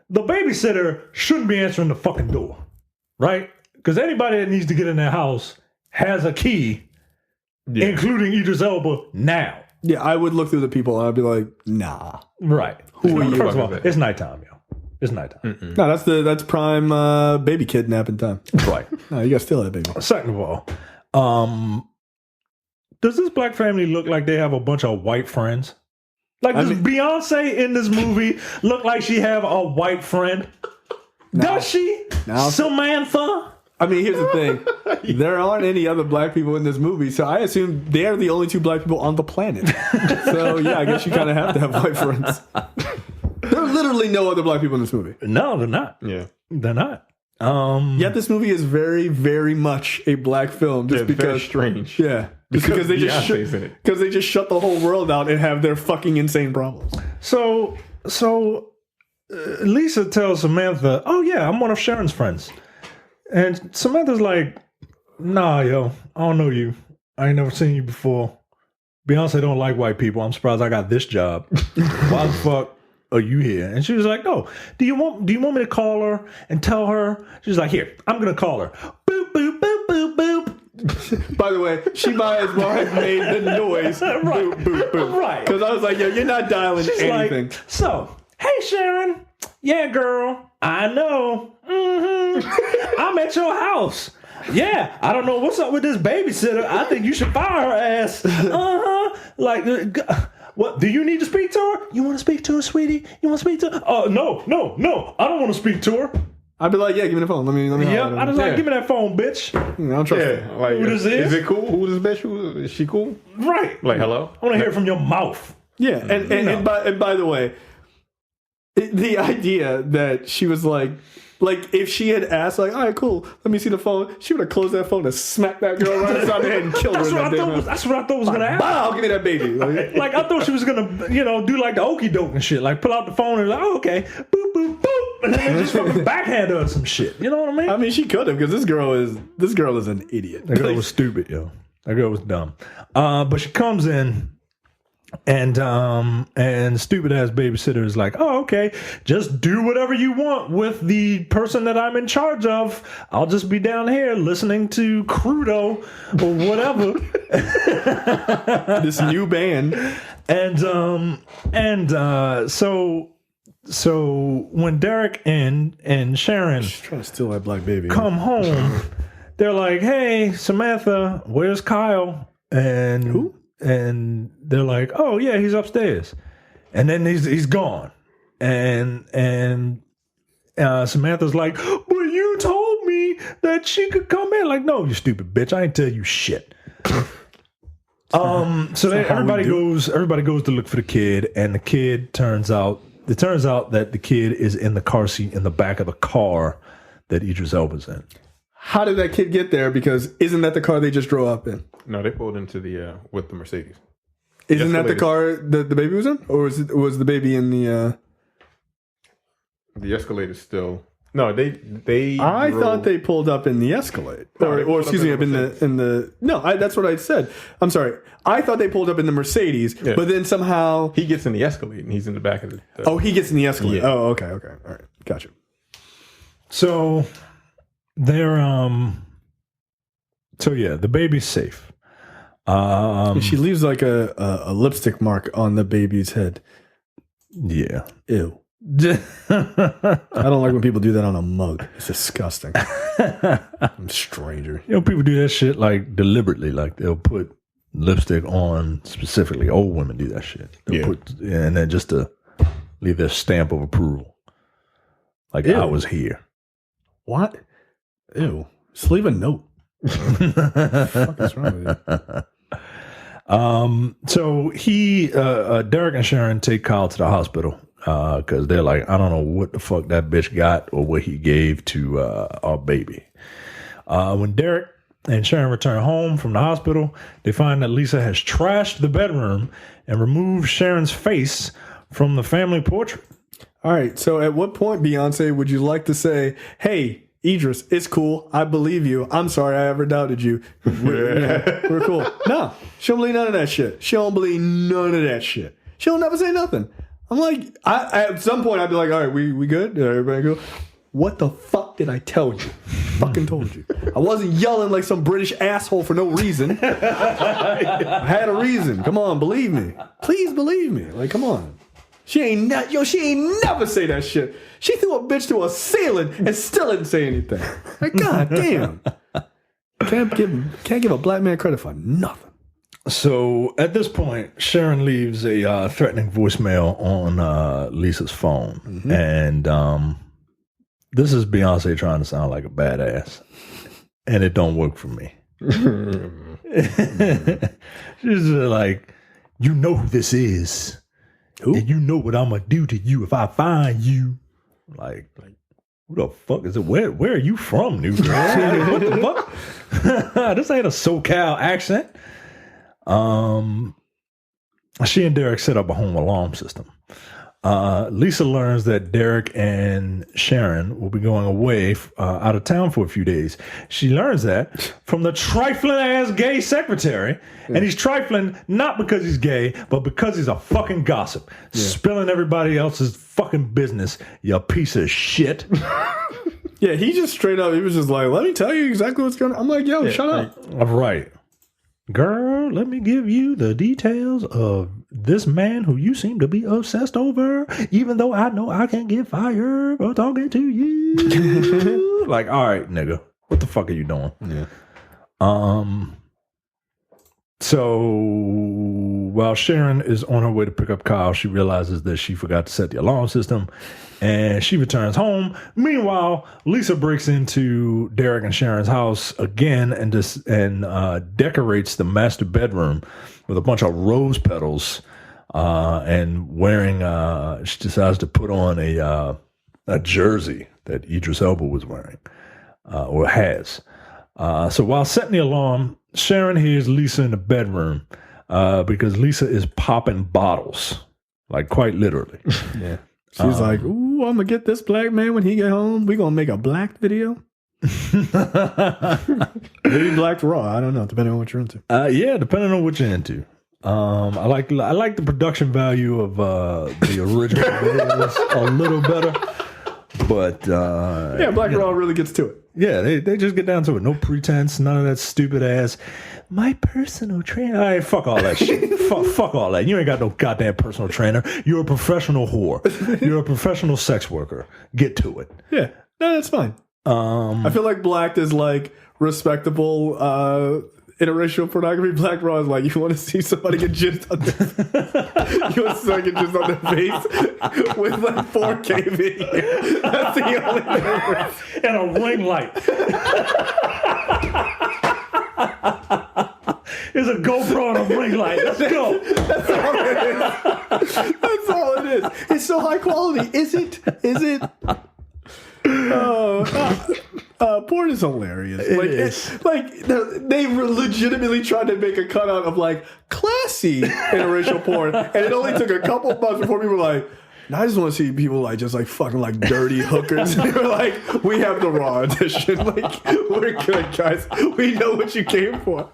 the babysitter shouldn't be answering the fucking door, right? Because anybody that needs to get in their house has a key, including Idris Elba now. Yeah, I would look through the people and I'd be like, nah. Right. Who are you First of all, fucking with? it's nighttime, yo. It's nighttime. No, that's prime baby kidnapping time. Right. No, you gotta steal that baby. Second of all, does this black family look like they have a bunch of white friends? Like, does Beyonce in this movie look like she have a white friend? Does she? No. Samantha? I mean, here's the thing. There aren't any other black people in this movie, so I assume they're the only two black people on the planet. So, yeah, I guess you kind of have to have white friends. There are literally no other black people in this movie. No, they're not. Yeah. They're not. Yet this movie is very, very much a black film. Just Very because, strange. yeah, because they just Beyonce's in it. because they just shut the whole world out and have their fucking insane problems. So Lisa tells Samantha, "Oh yeah, I'm one of Sharon's friends," and Samantha's like, "Nah, yo, I don't know you. I ain't never seen you before. Beyonce don't like white people. I'm surprised I got this job. Why the fuck are you here?" And she was like, "Oh, do you want me to call her and tell her?" She's like, "Here, I'm gonna call her. Boop boop boop boop boop." By the way, she might as well have made the noise. Right. Boop, boop, boop. Right. Because I was like, yo, you're not dialing She's anything. like, "So, hey Sharon, yeah, girl, I know. I'm at your house. Yeah, I don't know what's up with this babysitter. I think you should fire her ass. Like, what? Do you need to speak to her? You want to speak to her, sweetie? You want to speak to her? Oh, no. I don't want to speak to her. I'd be like, yeah, give me the phone. Let me. Yep, I just like, give me that phone, bitch. I don't trust Yeah. her. Like, Who this is? Is it cool? Who this bitch? Is she cool? Right. Like, hello? I want to hear it from your mouth. Yeah, and by the way, the idea that she was like if she had asked, like, all right, cool, let me see the phone, she would have closed that phone and smacked that girl right inside the head and killed her. That's what I thought was going to happen. Wow, give me that baby. Like, I thought she was gonna, do like the okey doke and shit. Like, pull out the phone and like, oh, okay, boop, boop, boop, and then just fucking backhand her or some shit. You know what I mean? I mean, she could have, because this girl is an idiot. That girl was stupid, yo. That girl was dumb. But she comes in, and stupid ass babysitter is like, oh, okay, just do whatever you want with the person that I'm in charge of. I'll just be down here listening to Crudo or whatever. This new band. So when Derek and Sharon Trying to steal that black baby. come home, they're like, hey, Samantha, where's Kyle? And Who? And they're like, oh yeah, he's upstairs. And then he's gone. And Samantha's like, but you told me that she could come in. Like, no, you stupid bitch, I ain't tell you shit. So then everybody goes to look for the kid, and the kid turns out that the kid is in the car seat in the back of the car that Idris Elba's in. How did that kid get there? Because isn't that the car they just drove up in? No, they pulled into the with the Mercedes. Isn't that the Escalated. car that the baby was in, or was the baby in the? The Escalade is still no. They. I drove- thought they pulled up in the Escalade, No, they or pulled excuse up me, in up the in the. No, that's what I said. I'm sorry. I thought they pulled up in the Mercedes, Yeah. but then somehow. He gets in the Escalade and he's in the back of the. Oh, he gets in the Escalade. Yeah. Oh, okay, all right, gotcha. So they're So yeah, the baby's safe. She leaves like a lipstick mark on the baby's head. Yeah. Ew. I don't like when people do that on a mug. It's disgusting. I'm a stranger. People do that shit like deliberately. Like they'll put lipstick on specifically. Old women do that shit. They'll and then just to leave their stamp of approval. Like, Ew. I was here. What? Ew. Just leave a note. What the fuck is wrong with you? So Derek and Sharon take Kyle to the hospital. because they're like, I don't know what the fuck that bitch got or what he gave to our baby. When Derek and Sharon return home from the hospital, they find that Lisa has trashed the bedroom and removed Sharon's face from the family portrait. All right. So at what point, Beyonce, would you like to say, hey, Idris, it's cool. I believe you. I'm sorry I ever doubted you. We're cool. No, she don't believe none of that shit. She don't believe none of that shit. She'll never say nothing. I'm like, at some point, I'd be like, all right, we good? Everybody good? What the fuck did I tell you? Fucking told you. I wasn't yelling like some British asshole for no reason. I had a reason. Come on, believe me. Please believe me. Like, come on. She ain't never say that shit. She threw a bitch to a ceiling and still didn't say anything. Like, god damn. Can't give a black man credit for nothing. So at this point, Sharon leaves a threatening voicemail on Lisa's phone. Mm-hmm. And this is Beyonce trying to sound like a badass. And it don't work for me. She's like, you know who this is. Who? And you know what I'm going to do to you if I find you. Like who the fuck is it? Where are you from, New Jersey? What the fuck? This ain't a SoCal accent. She and Derek set up a home alarm system. Lisa learns that Derek and Sharon will be going away out of town for a few days. She learns that from the trifling ass gay secretary, and he's trifling not because he's gay, but because he's a fucking gossip, spilling everybody else's fucking business. You piece of shit. Yeah, he just straight up. He was just like, "Let me tell you exactly what's going on." I'm like, "Yo, shut up." All right. Girl, let me give you the details of this man who you seem to be obsessed over, even though I know I can't get fired for talking to you. Like, all right, nigga, what the fuck are you doing? Yeah. So while Sharon is on her way to pick up Kyle, she realizes that she forgot to set the alarm system, and she returns home. Meanwhile, Lisa breaks into Derek and Sharon's house again and decorates the master bedroom with a bunch of rose petals, and wearing. She decides to put on a jersey that Idris Elba was wearing or has. So while setting the alarm, Sharon hears Lisa in the bedroom because Lisa is popping bottles, like quite literally. Yeah. She's like, ooh, I'm going to get this black man when he get home. We're going to make a black video. Maybe black raw. I don't know, depending on what you're into. Yeah, depending on what you're into. I like the production value of the original videos a little better. But yeah, Black Raw really gets to it. Yeah, they just get down to it. No pretense, none of that stupid ass. My personal trainer. All right, fuck all that shit. fuck all that. You ain't got no goddamn personal trainer. You're a professional whore. You're a professional sex worker. Get to it. Yeah, no, that's fine. I feel like Black is like respectable interracial pornography. Black Raw is like, you want to see somebody get jizzed on their you want to see somebody get jizzed on their face with like 4K video. That's the only difference. And a ring light. There's a GoPro and a ring light. Let's go. That's all it is. That's all it is. It's so high quality. Is it? Porn is hilarious. It's like they legitimately tried to make a cutout of like classy interracial porn, and it only took a couple months before people were like, "No, I just want to see people like just like fucking like dirty hookers." And they were like, "We have the raw edition. Like, we're good, guys. We know what you came for."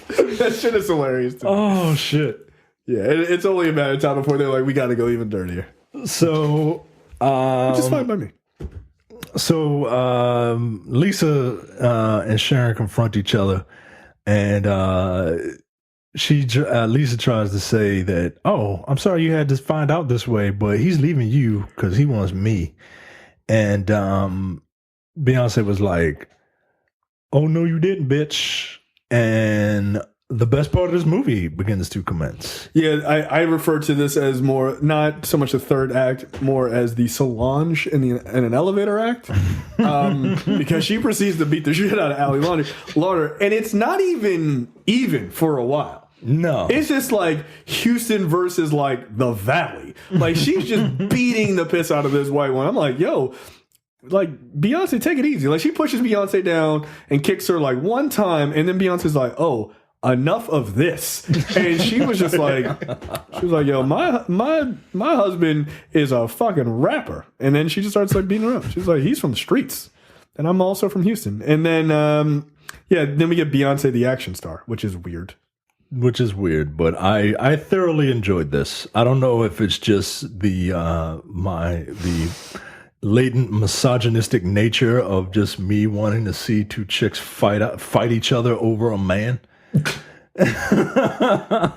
That shit is hilarious to me. Oh shit! Yeah, it's only a matter of time before they're like, "We got to go even dirtier." So, which is fine by me. So Lisa and Sharon confront each other, and Lisa tries to say that, "Oh, I'm sorry you had to find out this way, but he's leaving you because he wants me." And Beyonce was like, "Oh no, you didn't, bitch." And the best part of this movie begins to commence. Yeah, I refer to this as more, not so much the third act, more as the Solange in an elevator act. Because she proceeds to beat the shit out of Larter, and it's not even for a while. No. It's just like Houston versus like the Valley. Like she's just beating the piss out of this white one. I'm like, yo, like Beyonce, take it easy. Like she pushes Beyonce down and kicks her like one time, and then Beyonce's like, oh, enough of this. And she was like, yo, my husband is a fucking rapper. And then she just starts like beating her up. She's like, he's from the streets, and I'm also from Houston. And then then we get Beyonce the action star, which is weird. But I thoroughly enjoyed this. I don't know if it's just the latent misogynistic nature of just me wanting to see two chicks fight each other over a man. But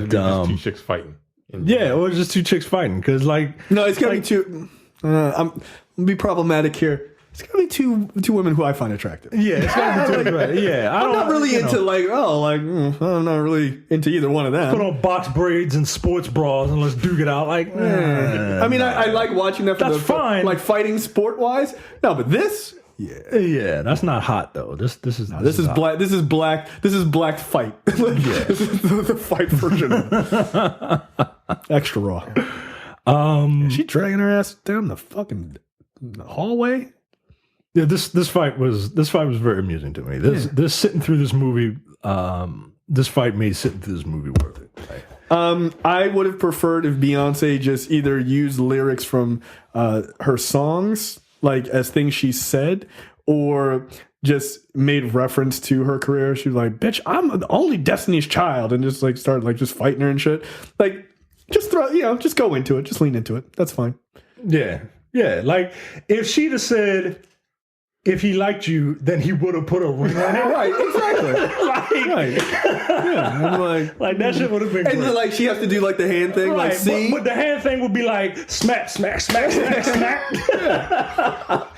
just two chicks fighting. Yeah, it was just two chicks fighting because no, it's gotta be two. I'm gonna be problematic here. It's gotta be two women who I find attractive. Yeah, it's gotta be two. Right. Yeah, I'm not really into I'm not really into either one of them. Put on box braids and sports bras and let's duke it out. I mean, I like watching that. That's fine. Like fighting sport wise. No, but this. Yeah, that's not hot though. This is black. This is black. This is black fight. This is the fight version. Extra raw. Is she dragging her ass down the fucking hallway? Yeah, this fight was very amusing to me. This sitting through this movie, this fight made sitting through this movie worth it. Right? I would have preferred if Beyonce just either used lyrics from her songs, like as things she said, or just made reference to her career. She was like, "Bitch, I'm the only Destiny's Child," and just like start like just fighting her and shit. Like, just just go into it, just lean into it. That's fine. Yeah. Like if she'd have said, if he liked you, then he would have put a ring on it. Right, exactly. Right. Yeah, I'm like that shit would have been. And great. then, like she has to do like the hand thing, right, like see. But the hand thing would be like smack, smack, smack, smack, smack.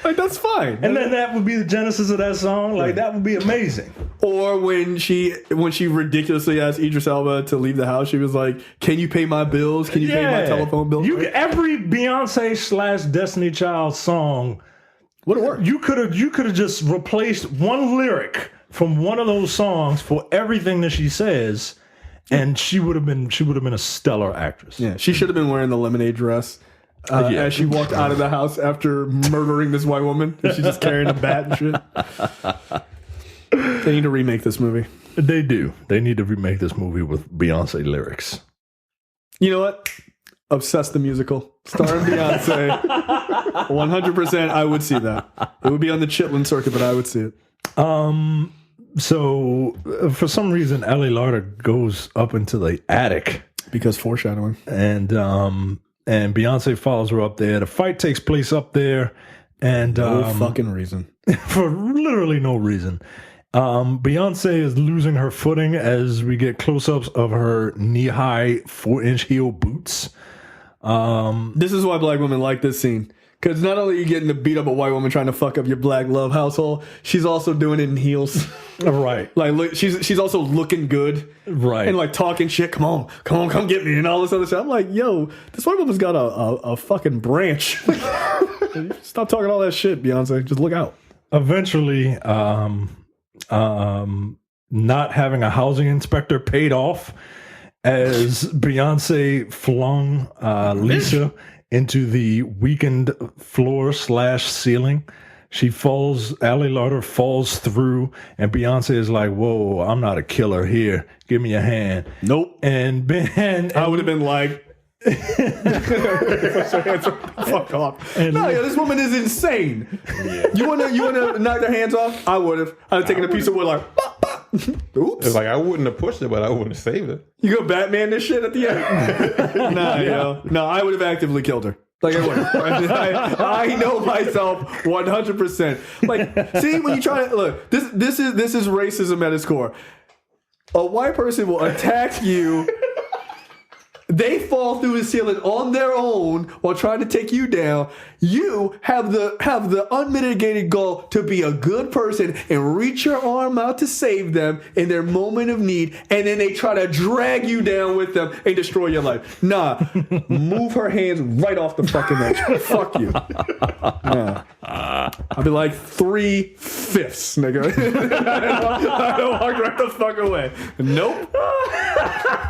Like that's fine. And then that would be the genesis of that song. Like that would be amazing. Or when she ridiculously asked Idris Elba to leave the house, she was like, "Can you pay my bills? Can you pay my telephone bill?" Every Beyonce / Destiny Child song. Would it work? You could have just replaced one lyric from one of those songs for everything that she says, and she would have been a stellar actress. Yeah, she should have been wearing the lemonade dress as she walked out of the house after murdering this white woman. She's just carrying a bat and shit. They need to remake this movie. They do. They need to remake this movie with Beyonce lyrics. You know what? Obsessed the musical, starring Beyonce. 100%, I would see that. It would be on the Chitlin circuit, but I would see it. So for some reason, Ellie Larter goes up into the attic because foreshadowing, and Beyonce follows her up there. The fight takes place up there, and no fucking reason for literally no reason. Beyonce is losing her footing as we get close-ups of her knee-high 4-inch heel boots. This is why black women like this scene. Because not only are you getting to beat up a white woman trying to fuck up your black love household, she's also doing it in heels. Right. Like, look, she's also looking good. Right. And like talking shit. Come get me and all this other shit. I'm like, yo, this white woman's got a fucking branch. Stop talking all that shit, Beyonce. Just look out. Eventually, not having a housing inspector paid off as Beyonce flung Lisa into the weakened floor / ceiling. She falls, Allie Larter falls through, and Beyonce is like, "Whoa, I'm not a killer here. Give me a hand." Nope. And I would have been like, fuck off. This woman is insane. Yeah. You wanna knock their hands off? I would have. I'd have taken a piece of wood like, pop, pop. Oops. It's like I wouldn't have pushed it, but I wouldn't have saved it. You go Batman this shit at the end? No, I would have actively killed her. Like I would. I know myself 100%. Like, see, when you try to look, this is racism at its core. A white person will attack you. They fall through the ceiling on their own while trying to take you down. You have the unmitigated goal to be a good person and reach your arm out to save them in their moment of need, and then they try to drag you down with them and destroy your life. Nah, move her hands right off the fucking edge. Fuck you. Nah. I'll be like 3/5, nigga. I walk right the fuck away. Nope.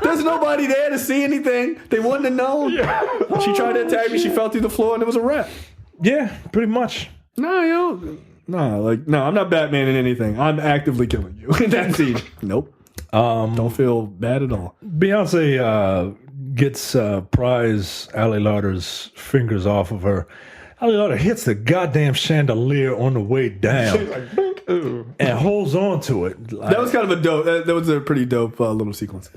There's nobody there to see anything. They wouldn't have known. She tried to attack me. She fell through the floor, and it was a wrap. Yeah, pretty much. No, I'm not Batman in anything. I'm actively killing you in that scene. Nope. Don't feel bad at all. Beyonce gets pries Ali Larter's fingers off of her. Ali Larter hits the goddamn chandelier on the way down. She's like, bink, ooh. And holds on to it. That was kind of a dope. That was a pretty dope little sequence.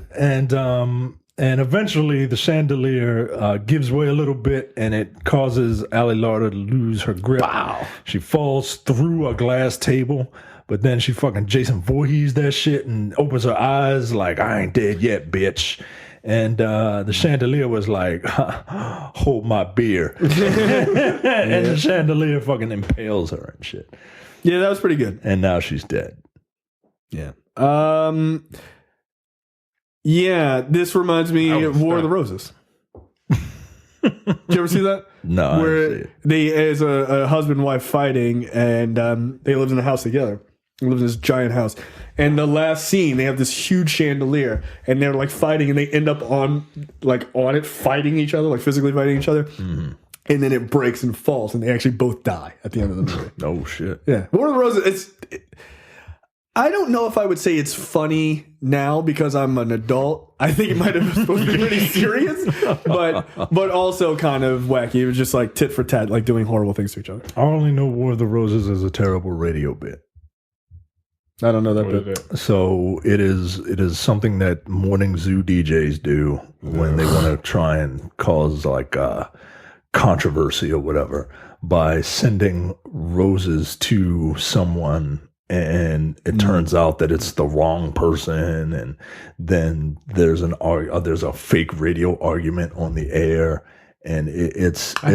And eventually the chandelier gives way a little bit, and it causes Ali Larter to lose her grip. Wow. She falls through a glass table, but then she fucking Jason Voorhees that shit and opens her eyes like, I ain't dead yet, bitch. And the chandelier was like, hold my beer. And the chandelier fucking impales her and shit. Yeah, that was pretty good. And now she's dead. Yeah. Yeah, this reminds me of War of the Roses. Did you ever see that? No, I Where didn't see it. they, as a husband and wife fighting, and they lived in a house together. They lived in this giant house. And the last scene, they have this huge chandelier, and they're like fighting, and they end up on it, fighting each other, like physically fighting each other. Mm-hmm. And then it breaks and falls, and they actually both die at the end of the movie. Oh, shit. Yeah. War of the Roses, I don't know if I would say it's funny now because I'm an adult. I think it might have been supposed to be pretty serious, but also kind of wacky. It was just like tit for tat, like doing horrible things to each other. I only know War of the Roses as a terrible radio bit. I don't know that What bit. is it? So it is something that morning zoo DJs do when they want to try and cause like controversy or whatever by sending roses to someone, and it turns out that it's the wrong person, and then there's a fake radio argument on the air, and I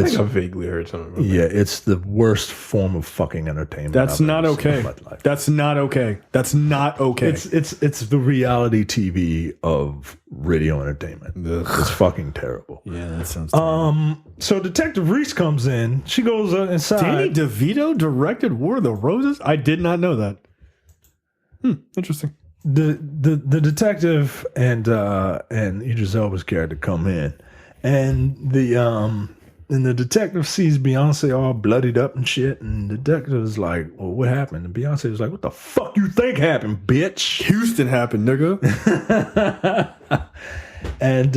think I vaguely heard something about that. yeah, it's the worst form of fucking entertainment. That's I've not ever seen okay. in my life. That's not okay. That's not okay. It's the reality TV of radio entertainment. It's fucking terrible. Yeah, that sounds terrible. So Detective Reese comes in. She goes inside. Danny DeVito directed War of the Roses? I did not know that. Interesting. The detective and Idris Elba's character come in, and the detective sees Beyonce all bloodied up and shit, and the detective is like, well, what happened? And Beyonce is like, what the fuck you think happened, bitch? Houston happened, nigga. And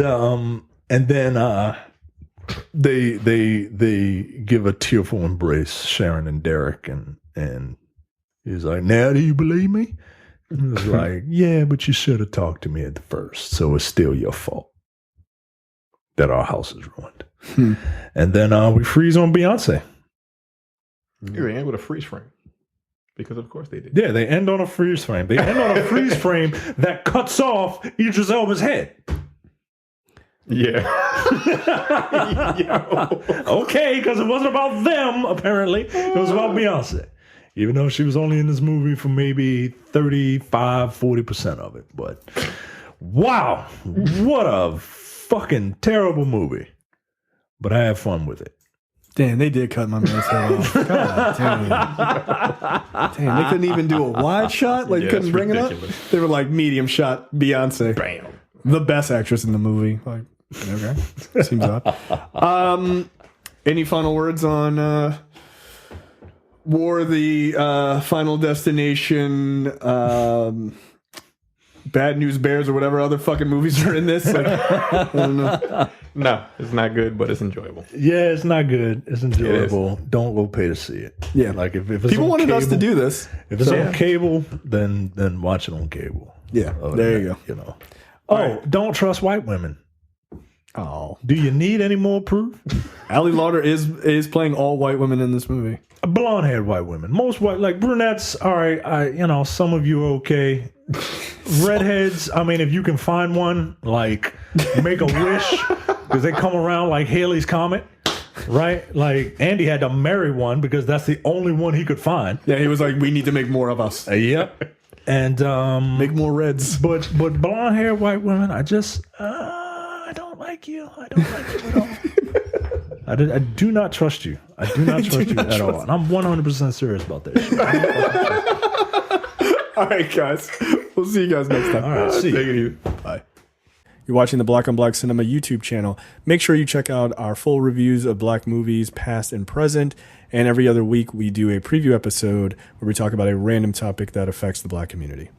then they give a tearful embrace, Sharon and Derek, and he's like, now do you believe me? And he was like, yeah, but you should have talked to me at the first, so it's still your fault that our house is ruined. And then we freeze on Beyonce. Here they end with a freeze frame. Because of course they did. Yeah, they end on a freeze frame. They end on a freeze frame that cuts off Idris Elba's head. Yeah. Okay, because it wasn't about them, apparently. It was about Beyonce. Even though she was only in this movie for maybe 40% of it. But wow, what a fucking terrible movie. But I had fun with it. Damn, they did cut my man's head off. God damn. Damn, they couldn't even do a wide shot? Like, Yeah, couldn't that's bring it ridiculous. up? They were like medium shot Beyonce. Bam. The best actress in the movie. Like, okay. Seems odd. Any final words on War, the Final Destination, Bad News Bears, or whatever other fucking movies are in this? Like, I don't know. No, it's not good, but it's enjoyable. Yeah, it's not good. It's enjoyable. Don't go pay to see it. Yeah. Like if it's People on wanted us to cable- do this. If it's So- on cable, then watch it on cable. Yeah, Other there than you that, You know. Oh, don't trust white women. Oh. Do you need any more proof? Ali Larter is playing all white women in this movie. Blonde haired white women. Most white, like brunettes, all right, some of you are okay. Redheads, I mean, if you can find one, like make a wish, because they come around like Haley's Comet. right? Like Andy had to marry one because that's the only one he could find. Yeah, he was like, we need to make more of us. Yep. And Make more reds. but blonde hair white women, I just I don't like you. I don't like you at all. I do not trust you. I do not trust you at all. And I'm 100% serious about that shit. All right, guys. We'll see you guys next time. All right, see you. Bye. You're watching the Black on Black Cinema YouTube channel. Make sure you check out our full reviews of black movies, past and present. And every other week, we do a preview episode where we talk about a random topic that affects the black community.